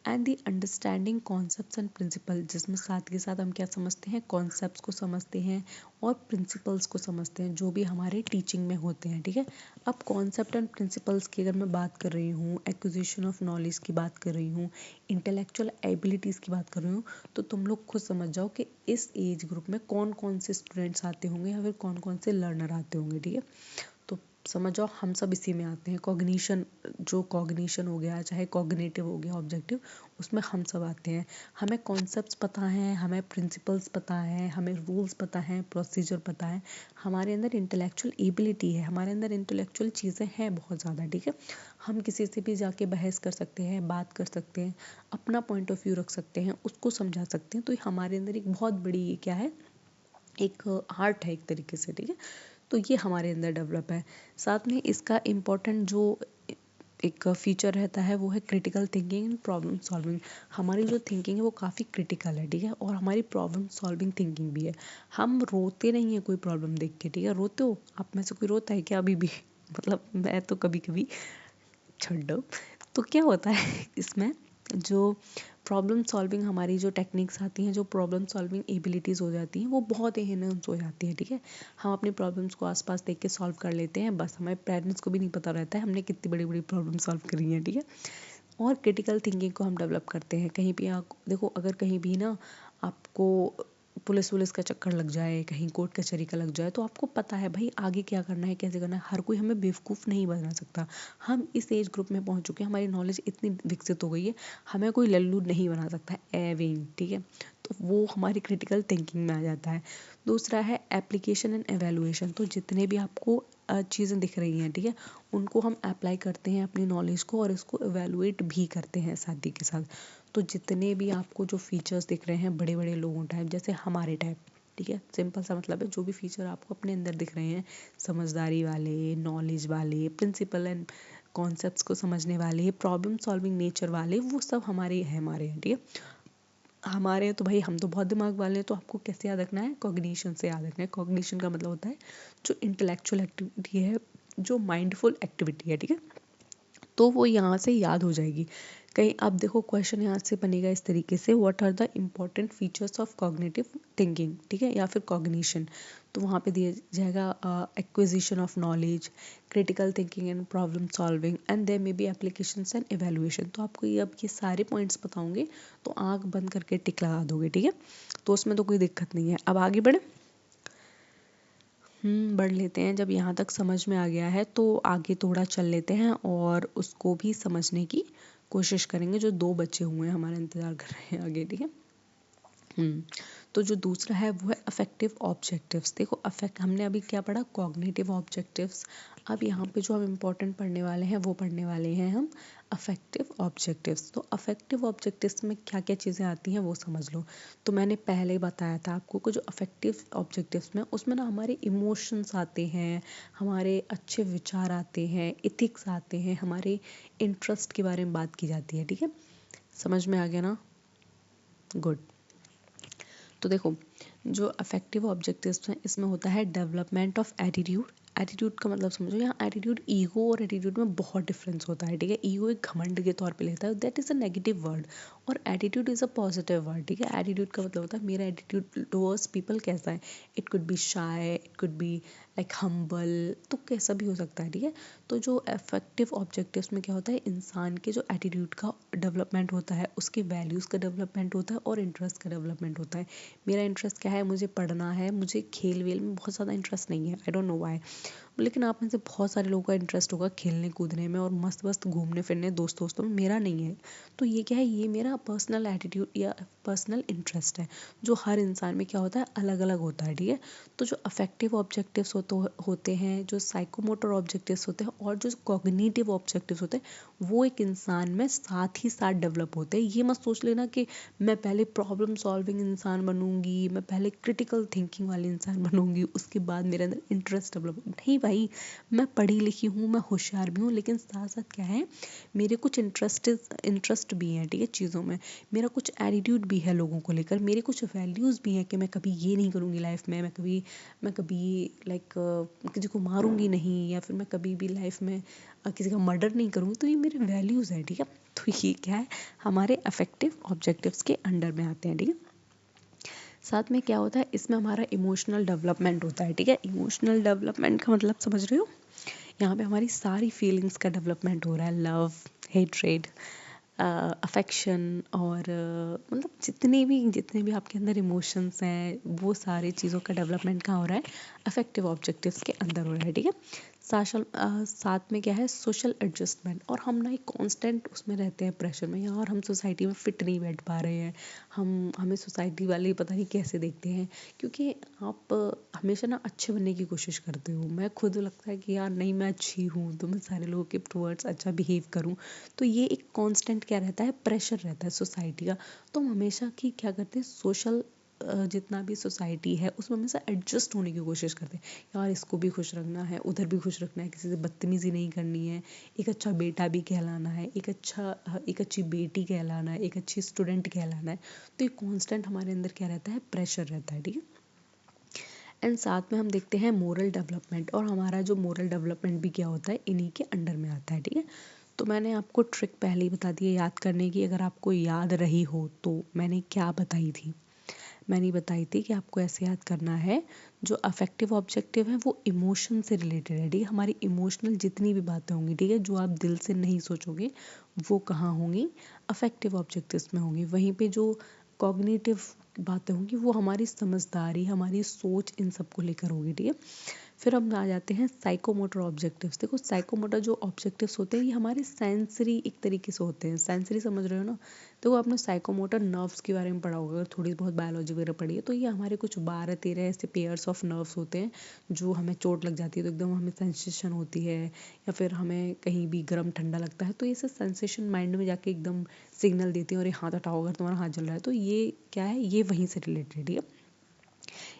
And the understanding concepts and principle, जिसमें साथ के साथ हम क्या समझते हैं, कॉन्सेप्ट्स को समझते हैं और प्रिंसिपल्स को समझते हैं जो भी हमारे टीचिंग में होते हैं, ठीक है। अब कॉन्सेप्ट एंड प्रिंसिपल्स की अगर मैं बात कर रही हूँ, एक्विजिशन ऑफ नॉलेज की बात कर रही हूँ, इंटेलेक्चुअल एबिलिटीज़ की बात कर रही हूँ, तो तुम लोग खुद समझ जाओ कि इस एज ग्रुप में कौन कौन से स्टूडेंट्स आते होंगे या फिर कौन कौन से लर्नर आते होंगे, ठीक है। तो समझ जाओ हम सब इसी में आते हैं। कॉग्निशन, जो कॉग्निशन हो गया, चाहे कॉग्निटिव हो गया, ऑब्जेक्टिव, उसमें हम सब आते हैं। हमें कॉन्सेप्ट्स पता हैं, हमें प्रिंसिपल्स पता है, हमें रूल्स पता हैं, प्रोसीजर पता है, हमारे अंदर इंटेलेक्चुअल एबिलिटी है, हमारे अंदर इंटेलेक्चुअल चीज़ें हैं बहुत ज़्यादा, ठीक है। हम किसी से भी जाके बहस कर सकते हैं, बात कर सकते हैं, अपना पॉइंट ऑफ व्यू रख सकते हैं, उसको समझा सकते हैं। तो ये हमारे अंदर एक बहुत बड़ी क्या है, एक आर्ट है एक तरीके से, ठीक है। तो ये हमारे अंदर डेवलप है। साथ में इसका इम्पोर्टेंट जो एक फीचर रहता है वो है critical thinking and problem solving. हमारी जो थिंकिंग है वो काफ़ी क्रिटिकल है, ठीक है, और हमारी प्रॉब्लम सॉल्विंग थिंकिंग भी है। हम रोते नहीं हैं कोई प्रॉब्लम देख के, ठीक है। रोते हो आप में से कोई रोता है क्या अभी भी? मतलब मैं तो कभी कभी, छोड़ो। तो क्या होता है इसमें, जो प्रॉब्लम सॉल्विंग हमारी जो टेक्निक्स आती हैं, जो प्रॉब्लम सॉल्विंग एबिलिटीज़ हो जाती हैं, वो बहुत एनहेंस हो जाती हैं, ठीक है। हम अपनी प्रॉब्लम्स को आसपास देख के सॉल्व कर लेते हैं, बस हमारे पेरेंट्स को भी नहीं पता रहता है हमने कितनी बड़ी बड़ी प्रॉब्लम सॉल्व करी हैं, ठीक है। और क्रिटिकल थिंकिंग को हम डेवलप करते हैं। कहीं भी आप देखो, अगर कहीं भी ना आपको पुलिस वुलिस का चक्कर लग जाए, कहीं कोर्ट कचहरी का लग जाए, तो आपको पता है भाई आगे क्या करना है, कैसे करना है। हर कोई हमें बेवकूफ़ नहीं बना सकता। हम इस एज ग्रुप में पहुंच चुके हैं, हमारी नॉलेज इतनी विकसित हो गई है, हमें कोई लल्लू नहीं बना सकता है एवें, ठीक है। तो वो हमारी क्रिटिकल थिंकिंग में आ जाता है। दूसरा है एप्लीकेशन एंड एवेलुएशन। तो जितने भी आपको चीज़ें दिख रही हैं, ठीक है, उनको हम अप्लाई करते हैं अपनी नॉलेज को और इसको एवेलुएट भी करते हैं साथ ही के साथ। तो जितने भी आपको जो फीचर्स दिख रहे हैं बड़े बड़े लोगों टाइप, जैसे हमारे टाइप, ठीक है, सिंपल सा मतलब है, जो भी फीचर आपको अपने अंदर दिख रहे हैं, समझदारी वाले, नॉलेज वाले, प्रिंसिपल एंड कॉन्सेप्ट्स को समझने वाले, प्रॉब्लम सॉल्विंग नेचर वाले, वो सब हमारे हैं, हमारे हैं, ठीक है। हमारे तो भाई हम तो बहुत दिमाग वाले हैं, तो आपको कैसे याद रखना है, कॉग्निशन से याद रखना है। कॉग्निशन का मतलब होता है जो इंटेलेक्चुअल एक्टिविटी है, जो माइंडफुल एक्टिविटी है, ठीक है, तो वो यहाँ से याद हो जाएगी। कहीं अब देखो क्वेश्चन यहाँ से बनेगा इस तरीके से, what are the important features of cognitive thinking, ठीक है, या फिर कॉग्निशन। तो वहाँ पे दिया जाएगा acquisition of knowledge, critical thinking and problem solving, and there may be applications and evaluation. तो आपको ये अब ये सारे पॉइंट्स पता होंगे, तो आँख बंद करके टिक लगा दोगे, ठीक है। तो उसमें तो कोई दिक्कत नहीं है। अब आगे बढ़े, बढ़ लेते हैं। जब यहाँ तक समझ में आ गया है तो आगे थोड़ा चल लेते हैं और उसको भी समझने की कोशिश करेंगे। जो दो बच्चे हुए हैं हमारा इंतज़ार कर रहे हैं आगे, ठीक है। तो जो दूसरा है वो है अफेक्टिव ऑब्जेक्टिव्स। देखो अफेक्ट हमने अभी क्या पढ़ा, कॉग्निटिव ऑब्जेक्टिव्स। अब यहाँ पे जो हम इम्पोर्टेंट पढ़ने वाले हैं वो पढ़ने वाले हैं हम अफेक्टिव ऑब्जेक्टिव्स। तो अफेक्टिव ऑब्जेक्टिव्स में क्या क्या चीज़ें आती हैं वो समझ लो। तो मैंने पहले ही बताया था आपको कि जो अफेक्टिव ऑब्जेक्टिव्स में, उसमें ना हमारे इमोशंस आते हैं, हमारे अच्छे विचार आते हैं, इथिक्स आते हैं, हमारे इंटरेस्ट के बारे में बात की जाती है, ठीक है। समझ में आ गया ना, गुड। तो देखो जो अफेक्टिव ऑब्जेक्टिव्स हैं, इसमें होता है डेवलपमेंट ऑफ एटीट्यूड। एटीट्यूड का मतलब समझो, यहाँ एटीट्यूड, ईगो और एटीट्यूड में बहुत डिफरेंस होता है, ठीक है। ईगो एक घमंड के तौर पे लेता है, that is a negative word, और attitude is a positive word, ठीक है। एटीट्यूड का मतलब होता है मेरा एटीट्यूड टुवर्ड्स पीपल कैसा है। It could be shy, it could be like humble, तो कैसा भी हो सकता है, ठीक है। तो जो अफेक्टिव ऑब्जेक्टिव्स में क्या होता है, इंसान के जो एटीट्यूड का डेवलपमेंट होता है, उसके वैल्यूज़ का डेवलपमेंट होता है और इंटरेस्ट का डेवलपमेंट होता है। मेरा इंटरेस्ट क्या है, मुझे पढ़ना है, मुझे खेल वेल में बहुत ज़्यादा इंटरेस्ट नहीं है, आई डोंट नो व्हाई। लेकिन आप में से बहुत सारे लोगों का इंटरेस्ट होगा खेलने कूदने में और मस्त मस्त घूमने फिरने दोस्तों में, मेरा नहीं है। तो ये क्या है, ये मेरा पर्सनल एटीट्यूड या पर्सनल इंटरेस्ट है, जो हर इंसान में क्या होता है, अलग अलग होता है, ठीक है। तो जो अफेक्टिव ऑब्जेक्टिव्स होते हैं, जो साइकोमोटर ऑब्जेक्टिव्स होते हैं और जो कॉग्निटिव ऑब्जेक्टिव्स होते हैं, वो एक इंसान में साथ ही साथ डेवलप होते हैं। ये मत सोच लेना कि मैं पहले प्रॉब्लम सॉल्विंग इंसान बनूंगी, मैं पहले क्रिटिकल थिंकिंग वाली इंसान बनूंगी, उसके बाद मेरे अंदर इंटरेस्ट डेवलप, नहीं भाई। मैं पढ़ी लिखी हूँ, मैं होशियार भी हूँ, लेकिन साथ साथ क्या है, मेरे कुछ इंटरेस्ट भी हैं, ठीक है, चीज़ों में। मेरा कुछ एटीट्यूड भी है लोगों को लेकर, मेरे कुछ वैल्यूज़ भी हैं कि मैं कभी ये नहीं करूँगी लाइफ में, मैं कभी लाइक किसी को मारूंगी नहीं, या फिर मैं कभी भी लाइफ में किसी का मर्डर नहीं करूँगी। तो ये मेरे वैल्यूज़ है, ठीक है। तो ये क्या है, हमारे अफेक्टिव ऑब्जेक्टिव्स के अंडर में आते हैं, ठीक है। साथ में क्या होता है, इसमें हमारा इमोशनल डेवलपमेंट होता है, ठीक है। इमोशनल डेवलपमेंट का मतलब समझ रहे हो, यहाँ पे हमारी सारी फीलिंग्स का डेवलपमेंट हो रहा है, लव, हेट्रेड, अफेक्शन और मतलब जितने भी आपके अंदर इमोशंस हैं, वो सारी चीज़ों का डेवलपमेंट कहाँ हो रहा है, अफेक्टिव ऑब्जेक्टिव्स के अंदर हो रहा है, ठीक है। साथ में क्या है, सोशल एडजस्टमेंट, और हम ना एक कांस्टेंट उसमें रहते हैं, प्रेशर में, यार हम सोसाइटी में फिट नहीं बैठ पा रहे हैं, हमें सोसाइटी वाले पता नहीं कैसे देखते हैं, क्योंकि आप हमेशा ना अच्छे बनने की कोशिश करते हो। मैं खुद लगता है कि यार नहीं, मैं अच्छी हूँ तो मैं सारे लोगों के टुवर्ड्स अच्छा बिहेव करूँ, तो ये एक कांस्टेंट क्या रहता है, प्रेशर रहता है सोसाइटी का। तो हम हमेशा की क्या करते हैं, सोशल जितना भी सोसाइटी है उसमें हमेशा एडजस्ट होने की कोशिश करते हैं, यार इसको भी खुश रखना है, उधर भी खुश रखना है, किसी से बदतमीजी नहीं करनी है, एक अच्छा बेटा भी कहलाना है, एक अच्छी बेटी कहलाना है, एक अच्छी स्टूडेंट कहलाना है। तो ये कांस्टेंट हमारे अंदर क्या रहता है, प्रेशर रहता है, ठीक है। एंड साथ में हम देखते हैं मोरल डेवलपमेंट, और हमारा जो मोरल डेवलपमेंट भी क्या होता है, इन्हीं के अंडर में आता है, ठीक है। तो मैंने आपको ट्रिक पहले ही बता दी है याद करने की, अगर आपको याद रही हो तो मैंने क्या बताई थी, मैंने बताई थी कि आपको ऐसे याद करना है, जो अफेक्टिव ऑब्जेक्टिव है वो इमोशन से रिलेटेड है, ठीक है। हमारी इमोशनल जितनी भी बातें होंगी, ठीक है, जो आप दिल से नहीं सोचोगे, वो कहाँ होंगी, अफेक्टिव ऑब्जेक्टिव्स में होंगी। वहीं पे जो कॉग्निटिव बातें होंगी, वो हमारी समझदारी, हमारी सोच, इन सब को लेकर होगी, ठीक है। फिर हम आ जाते हैं साइकोमोटर ऑब्जेक्टिव्स। देखो साइकोमोटर जो ऑब्जेक्टिव्स होते हैं, ये हमारे सेंसरी एक तरीके से होते हैं, सेंसरी समझ रहे हो ना। देखो आपने साइकोमोटर नर्व्स के बारे में पढ़ा होगा, अगर थोड़ी बहुत बायोलॉजी वगैरह पढ़ी है, तो ये हमारे कुछ 12-13 ऐसे पेयर्स ऑफ नर्व्स होते हैं, जो हमें चोट लग जाती है तो एकदम हमें सेंसेशन होती है, या फिर हमें कहीं भी गर्म ठंडा लगता है, तो ये सब सेंसेशन माइंड में जाके एकदम सिग्नल देते हैं, और ये हाथ हटाओ अगर तुम्हारा हाथ जल रहा है, तो ये क्या है, ये वहीं से रिलेटेड है।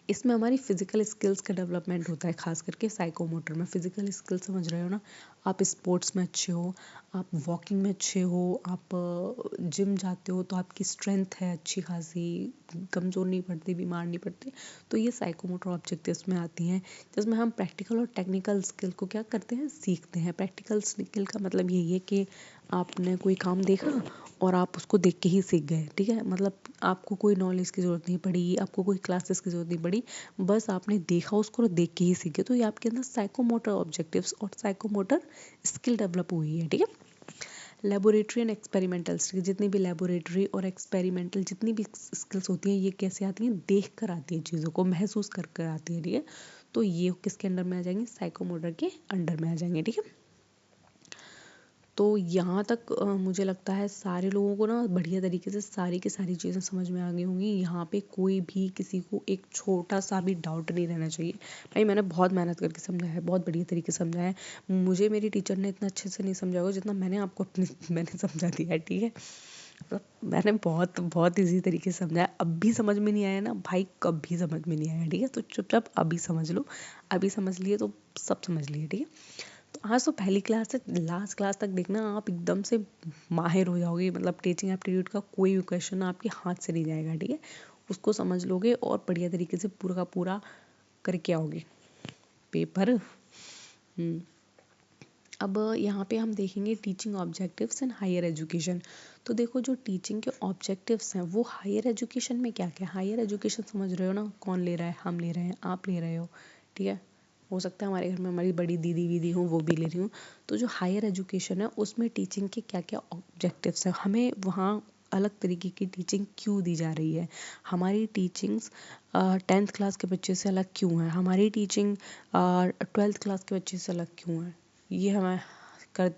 इसमें हमारी फिजिकल स्किल्स का डेवलपमेंट होता है, खास करके साइकोमोटर में। फिजिकल स्किल समझ रहे हो ना, आप स्पोर्ट्स में अच्छे हो, आप वॉकिंग में अच्छे हो, आप जिम जाते हो तो आपकी स्ट्रेंथ है अच्छी खासी, कमज़ोर नहीं पड़ते, बीमार नहीं पड़ते, तो ये साइकोमोटर ऑब्जेक्टिव्स में आती हैं, जिसमें हम प्रैक्टिकल और टेक्निकल स्किल को क्या करते हैं, सीखते हैं। प्रैक्टिकल स्किल का मतलब यही है कि आपने कोई काम देखा और आप उसको देख के ही सीख गए, ठीक है। मतलब आपको कोई नॉलेज की ज़रूरत नहीं पड़ी, आपको कोई क्लासेस की ज़रूरत नहीं पड़ी, बस आपने देखा उसको और देख के ही सीखे, तो ये आपके अंदर साइकोमोटर ऑब्जेक्टिव्स और साइकोमोटर स्किल डेवलप हुई है, ठीक है। लेबोरेटरी एंड एक्सपेरिमेंटल स्किल, जितनी भी लेबोरेटरी और एक्सपेरिमेंटल जितनी भी स्किल्स होती हैं, ये कैसे आती हैं, देख कर आती है, चीज़ों को महसूस कर कर आती है, ठीक है। तो ये किसके अंडर में आ जाएंगे, साइकोमोटर के अंडर में आ जाएंगे, ठीक है। तो यहाँ तक मुझे लगता है सारे लोगों को ना बढ़िया तरीके से सारी की सारी चीज़ें समझ में आ गई होंगी। यहाँ पे कोई भी किसी को एक छोटा सा भी डाउट नहीं रहना चाहिए। भाई मैंने बहुत मेहनत करके समझाया है, बहुत बढ़िया तरीके से समझाया है, मुझे मेरी टीचर ने इतना अच्छे से नहीं समझाया होगा जितना मैंने आपको अपनी मैंने समझा दिया है, ठीक है। मतलब मैंने बहुत बहुत ईजी तरीके से समझाया। अब भी समझ में नहीं आया ना भाई, कभी समझ में नहीं आया, ठीक है, तो चुपचाप अभी समझ लो। अभी समझ लिए तो सब समझ लिए, ठीक है। तो आज तो पहली क्लास से लास्ट क्लास तक देखना, आप एकदम से माहिर हो जाओगे। मतलब टीचिंग एप्टीट्यूड का कोई भी क्वेश्चन आपके हाथ से नहीं जाएगा, ठीक है। उसको समझ लोगे और बढ़िया तरीके से पूरा का पूरा करके आओगे पेपर। अब यहाँ पे हम देखेंगे teaching objectives and higher education. तो देखो जो टीचिंग के ऑब्जेक्टिव्स हैं वो हायर एजुकेशन में क्या क्या, हायर एजुकेशन समझ रहे हो ना, कौन ले रहा है, हम ले रहे हैं, आप ले रहे हो, ठीक है। हो सकता है हमारे घर में हमारी बड़ी दीदी वीदी हो, वो भी ले रही हूँ। तो जो हायर एजुकेशन है उसमें टीचिंग के क्या क्या ऑब्जेक्टिव्स हैं, हमें वहाँ अलग तरीके की टीचिंग क्यों दी जा रही है, हमारी टीचिंग्स 10th क्लास के बच्चे से अलग क्यों है, हमारी टीचिंग 12th क्लास के बच्चे से अलग क्यों है, ये हमें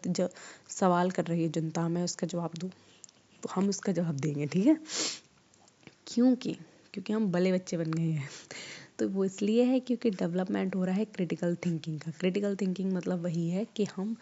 जो सवाल कर रही है जनता, हमें उसका जवाब दो, तो हम उसका जवाब देंगे, ठीक है। क्योंकि हम भले बच्चे बन गए हैं। तो वो इसलिए है क्योंकि डेवलपमेंट हो रहा है क्रिटिकल थिंकिंग का। क्रिटिकल थिंकिंग मतलब वही है कि हम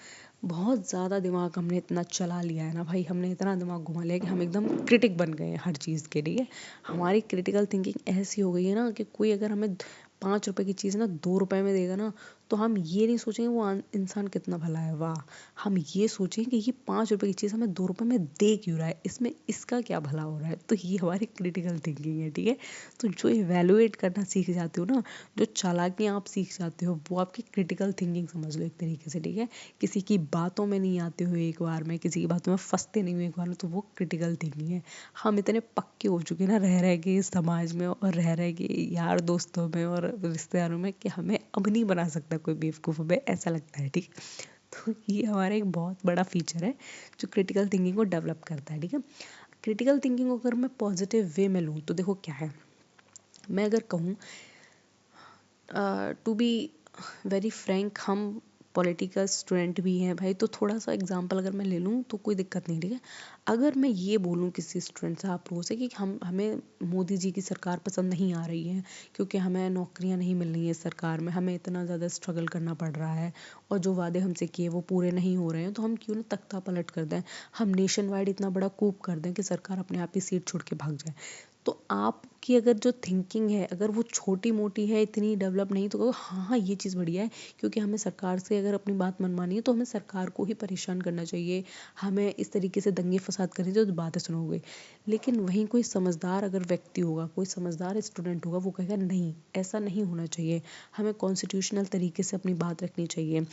बहुत ज़्यादा दिमाग हमने इतना चला लिया है ना भाई, हमने इतना दिमाग घुमा लिया कि हम एकदम क्रिटिक बन गए हैं हर चीज़ के लिए। हमारी क्रिटिकल थिंकिंग ऐसी हो गई है ना कि कोई अगर हमें 5 रुपए की चीज़ ना 2 रुपए में देगा ना, तो हम ये नहीं सोचेंगे वो इंसान कितना भला है, वाह, हम ये सोचेंगे कि ये 5 रुपए की चीज़ हमें 2 रुपए में दे क्यों रहा है, इसमें इसका क्या भला हो रहा है। तो ये हमारी क्रिटिकल थिंकिंग है, ठीक है। तो जो इवेलुएट करना सीख जाते हो ना, जो चालाकियाँ आप सीख जाते हो, वो आपकी क्रिटिकल थिंकिंग समझ लो एक तरीके से, ठीक है। किसी की बातों में नहीं आते हो एक बार में, किसी की बातों में फंसते नहीं हो एक बार में, तो वो क्रिटिकल थिंकिंग है। हम इतने पक्के हो चुके हैं ना रह के इस समाज में और रह के यार दोस्तों में और रिश्तेदारों में कि हमें अब नहीं बना सकता कोई बेवकूफ़, हमें ऐसा लगता है, ठीक। तो ये हमारा एक बहुत बड़ा फीचर है जो क्रिटिकल थिंकिंग को डेवलप करता है, ठीक है। क्रिटिकल थिंकिंग को अगर मैं पॉजिटिव वे में लूँ तो देखो क्या है, मैं अगर कहूँ टू बी वेरी फ्रैंक, हम पॉलिटिकल स्टूडेंट भी हैं भाई, तो थोड़ा सा एग्जांपल अगर मैं ले लूँ तो कोई दिक्कत नहीं, ठीक है। अगर मैं ये बोलूँ किसी स्टूडेंट से, आप लोगों से, कि हमें मोदी जी की सरकार पसंद नहीं आ रही है क्योंकि हमें नौकरियां नहीं मिल रही हैं सरकार में, हमें इतना ज़्यादा स्ट्रगल करना पड़ रहा है और जो वादे हमसे किए वो पूरे नहीं हो रहे हैं, तो हम क्यों ना तख्ता पलट कर दें, हम नेशन वाइड इतना बड़ा कूप कर दें कि सरकार अपने आप ही सीट छोड़ के भाग जाए। तो आपकी अगर जो थिंकिंग है अगर वो छोटी मोटी है, इतनी डेवलप नहीं, तो कहो हाँ हाँ ये चीज़ बढ़िया है, क्योंकि हमें सरकार से अगर अपनी बात मनवानी है तो हमें सरकार को ही परेशान करना चाहिए, हमें इस तरीके से दंगे फसाद करनी चाहिए, तो बातें सुनोगे। लेकिन वहीं कोई समझदार अगर व्यक्ति होगा, कोई समझदार स्टूडेंट होगा, वो कहेगा नहीं ऐसा नहीं होना चाहिए, हमें कॉन्स्टिट्यूशनल तरीके से अपनी बात रखनी चाहिए,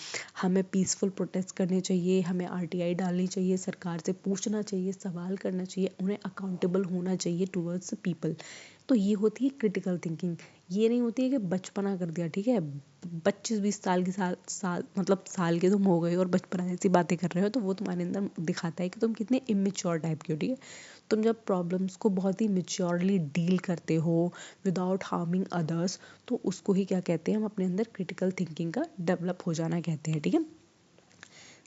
हमें पीसफुल प्रोटेस्ट करने चाहिए, हमें आरटीआई डालनी चाहिए, सरकार से पूछना चाहिए, सवाल करना चाहिए, उन्हें अकाउंटेबल होना चाहिए टूवर्ड्स पीपल। तो ये होती है क्रिटिकल थिंकिंग। ये नहीं होती है कि बचपना कर दिया, ठीक है। 25-20 साल की साल साल मतलब साल के तुम हो गए और बचपना जैसी बातें कर रहे हो, तो वो तुम्हारे अंदर दिखाता है कि तुम कितने इमेच्योर टाइप के हो, ठीक है। तुम जब प्रॉब्लम्स को बहुत ही मेच्योरली डील करते हो विदाउट हार्मिंग अदर्स, तो उसको ही क्या कहते हैं, हम अपने अंदर क्रिटिकल थिंकिंग का डेवलप हो जाना कहते हैं, ठीक है।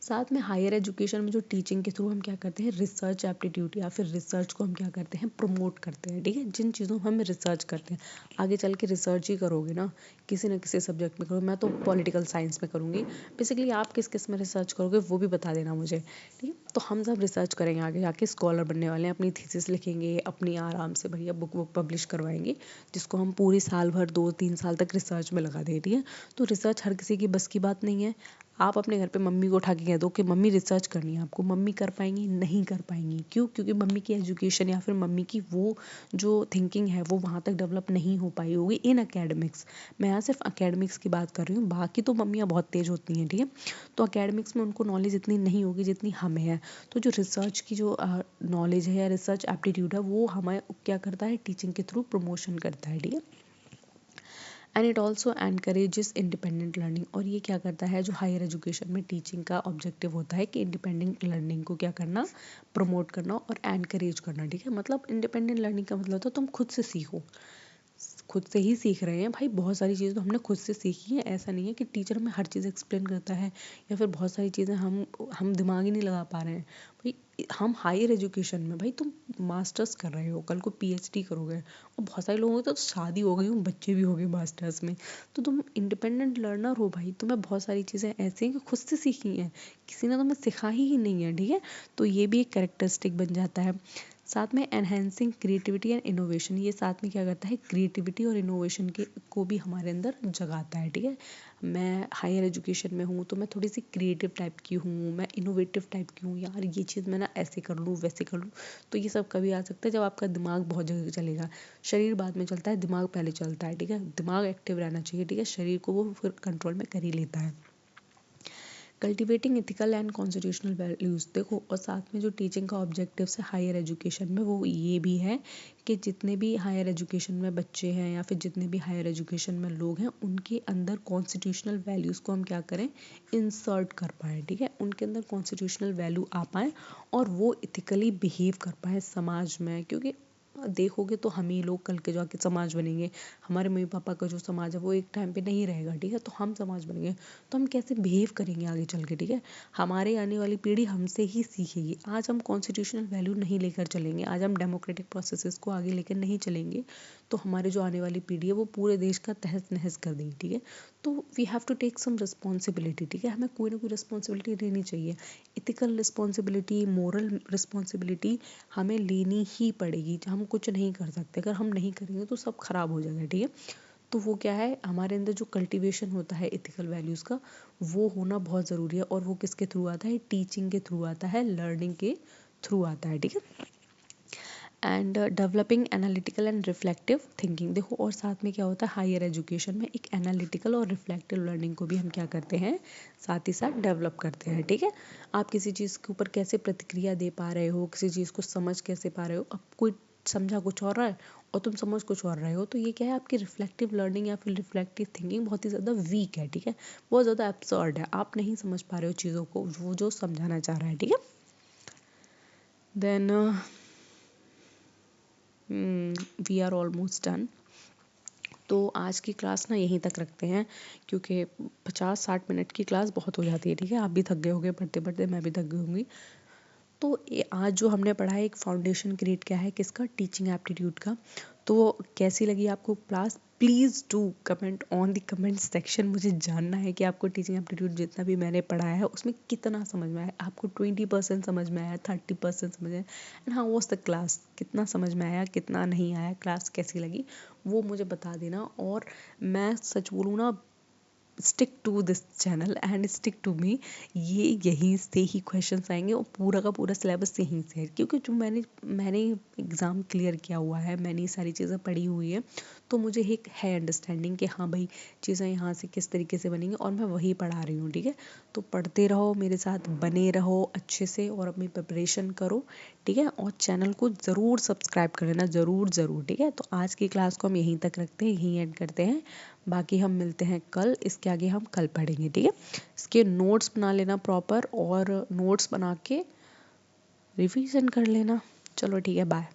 साथ में हायर एजुकेशन में जो टीचिंग के थ्रू हम क्या करते हैं, रिसर्च एप्टीट्यूड या फिर रिसर्च को हम क्या करते हैं, प्रमोट करते हैं, ठीक है। जिन चीज़ों में हम रिसर्च करते हैं, आगे चल के रिसर्च ही करोगे ना, किसी न किसी सब्जेक्ट में करोगे। मैं तो पॉलिटिकल साइंस में करूँगी, बेसिकली आप किस किस में रिसर्च करोगे वो भी बता देना मुझे, ठीक है। तो हम सब रिसर्च करेंगे, आगे जाके स्कॉलर बनने वाले हैं, अपनी थीसिस लिखेंगे, अपनी आराम से बढ़िया बुक बुक पब्लिश करवाएंगे, जिसको हम पूरी साल भर 2-3 साल तक रिसर्च में लगा दें, ठीक है। तो रिसर्च हर किसी की बस की बात नहीं है। आप अपने घर पे मम्मी को उठा के कह दो कि मम्मी रिसर्च करनी है आपको, मम्मी कर पाएंगी, नहीं कर पाएंगी, क्यों, क्योंकि मम्मी की एजुकेशन या फिर मम्मी की वो जो थिंकिंग है वो वहाँ तक डेवलप नहीं हो पाई होगी इन अकेडमिक्स। मैं यहाँ सिर्फ अकेडमिक्स की बात कर रही हूँ, बाकी तो मम्मियाँ बहुत तेज़ होती हैं, ठीक है। तो अकेडमिक्स में उनको नॉलेज इतनी नहीं होगी जितनी हमें है। तो जो रिसर्च की जो नॉलेज है या रिसर्च एप्टीट्यूड है, वो हमें क्या करता है, टीचिंग के थ्रू प्रमोशन करता है, ठीक है। And it also encourages independent learning. और ये क्या करता है, जो हायर एजुकेशन में टीचिंग का ऑब्जेक्टिव होता है कि इंडिपेंडेंट लर्निंग को क्या करना, प्रमोट करना और एनकरेज करना, ठीक है। मतलब इंडिपेंडेंट लर्निंग का मतलब होता है तुम खुद से सीखो, खुद से ही सीख रहे हैं भाई, बहुत सारी चीज़ें तो हमने खुद से सीखी हैं। ऐसा नहीं है कि टीचर हमें हर चीज़ एक्सप्लेन करता है या फिर बहुत सारी चीज़ें हम दिमाग ही नहीं लगा पा रहे हैं भाई। हम हायर एजुकेशन में, भाई तुम मास्टर्स कर रहे हो, कल को पीएचडी करोगे, और बहुत सारे लोगों की तो शादी हो गई, बच्चे भी हो गए मास्टर्स में। तो तुम इंडिपेंडेंट लर्नर हो भाई, तुम्हें बहुत सारी चीज़ें ऐसी हैं कि खुद से सीखी हैं, किसी ने तुम्हें सिखाई ही नहीं है, ठीक है। तो ये भी एक कैरेक्टरिस्टिक बन जाता है। साथ में एनहेंसिंग क्रिएटिविटी एंड इनोवेशन, ये साथ में क्या करता है, क्रिएटिविटी और इनोवेशन के को भी हमारे अंदर जगाता है, ठीक है। मैं हायर एजुकेशन में हूँ तो मैं थोड़ी सी क्रिएटिव टाइप की हूँ, मैं इनोवेटिव टाइप की हूँ, यार ये चीज़ मैं ना ऐसे कर लूँ वैसे कर लूँ। तो ये सब कभी आ सकता है जब आपका दिमाग बहुत जगह चलेगा, शरीर बाद में चलता है, दिमाग पहले चलता है, ठीक है। दिमाग एक्टिव रहना चाहिए, ठीक है, शरीर को वो फिर कंट्रोल में कर ही लेता है। Cultivating ethical and constitutional values, देखो, और साथ में जो टीचिंग का ऑब्जेक्टिव्स है हायर एजुकेशन में, वो ये भी है कि जितने भी हायर एजुकेशन में बच्चे हैं या फिर जितने भी हायर एजुकेशन में लोग हैं, उनके अंदर कॉन्स्टिट्यूशनल वैल्यूज़ को हम क्या करें, इंसर्ट कर पाएँ, ठीक है। उनके अंदर कॉन्स्टिट्यूशनल वैल्यू आ पाएँ और वो इथिकली बिहेव कर पाएँ समाज में, क्योंकि देखोगे तो हम ही लोग कल के जाके समाज बनेंगे। हमारे मम्मी पापा का जो समाज है वो एक टाइम पे नहीं रहेगा, ठीक है, तो हम समाज बनेंगे। तो हम कैसे बिहेव करेंगे आगे चल के, ठीक है। हमारे आने वाली पीढ़ी हमसे ही सीखेगी। आज हम कॉन्स्टिट्यूशनल वैल्यू नहीं लेकर चलेंगे, आज हम डेमोक्रेटिक प्रोसेसेस को आगे लेकर नहीं चलेंगे, तो हमारे जो आने वाली पीढ़ी है वो पूरे देश का तहस नहस कर देगी, ठीक है। तो we have to take some responsibility, ठीक है, हमें कोई ना कोई रिस्पॉन्सिबिलिटी लेनी चाहिए। इथिकल रिस्पॉन्सिबिलिटी, मोरल रिस्पॉन्सिबिलिटी हमें लेनी ही पड़ेगी, हम कुछ नहीं कर सकते, अगर हम नहीं करेंगे तो सब खराब हो जाएगा, ठीक है। तो वो क्या है, हमारे अंदर जो कल्टीवेशन होता है एथिकल वैल्यूज़ का, वो होना बहुत ज़रूरी है। और वो किसके थ्रू आता है, टीचिंग के थ्रू आता है, लर्निंग के थ्रू आता है, ठीक है। And developing analytical and reflective thinking, देखो और साथ में क्या होता है, हायर एजुकेशन में एक एनालिटिकल और रिफ्लेक्टिव लर्निंग को भी हम क्या करते हैं, साथ ही साथ डेवलप करते हैं, ठीक है। आप किसी चीज़ के ऊपर कैसे प्रतिक्रिया दे पा रहे हो, किसी चीज़ को समझ कैसे पा रहे हो, अब कोई समझा कुछ और रहा है और तुम समझ कुछ और रहे हो, तो ये क्या है, आपकी रिफ्लेक्टिव लर्निंग या फिर रिफ्लेक्टिव थिंकिंग बहुत ही ज़्यादा वीक है, ठीक है, बहुत ज़्यादा एब्सर्ड है, आप नहीं समझ पा रहे हो चीज़ों को, वो जो समझाना चाह रहा है, ठीक है। Then we are almost done. तो आज की क्लास ना यहीं तक रखते हैं, क्योंकि 50-60 मिनट की क्लास बहुत हो जाती है, ठीक है। आप भी थक गए होंगे पढ़ते पढ़ते, मैं भी थक गई होंगी। तो आज जो हमने पढ़ा है, एक फाउंडेशन क्रिएट किया है किसका, टीचिंग एप्टीट्यूड का। तो कैसी लगी आपको class, please do comment on the comment section. मुझे जानना है कि आपको टीचिंग एप्टीट्यूड जितना भी मैंने पढ़ाया है उसमें कितना समझ में आया, आपको 20% समझ में आया, 30% समझ में आया, and how was the class, कितना समझ में आया, कितना नहीं आया, क्लास कैसी लगी, वो मुझे बता देना। और मैं सच बोलूँ ना, stick to this channel and stick to me, ये यहीं से ही क्वेश्चंस आएंगे और पूरा का पूरा सिलेबस यहीं से है, क्योंकि जो मैंने एग्ज़ाम क्लियर किया हुआ है, मैंने ये सारी चीज़ें पढ़ी हुई है, तो मुझे एक है अंडरस्टैंडिंग कि हाँ भाई चीज़ें यहाँ से किस तरीके से बनेंगी, और मैं वही पढ़ा रही हूँ, ठीक है। तो पढ़ते रहो, मेरे साथ बने रहो अच्छे से, और अपनी प्रिपरेशन करो, ठीक है। और चैनल को ज़रूर सब्सक्राइब कर लेना, ज़रूर ज़रूर, ठीक है। तो आज की क्लास को हम यहीं तक रखते हैं, यहीं एंड करते हैं। बाकी हम मिलते हैं कल, इसके आगे हम कल पढ़ेंगे, ठीक है। इसके नोट्स बना लेना प्रॉपर, और नोट्स बना के रिवीजन कर लेना। चलो ठीक है, बाय।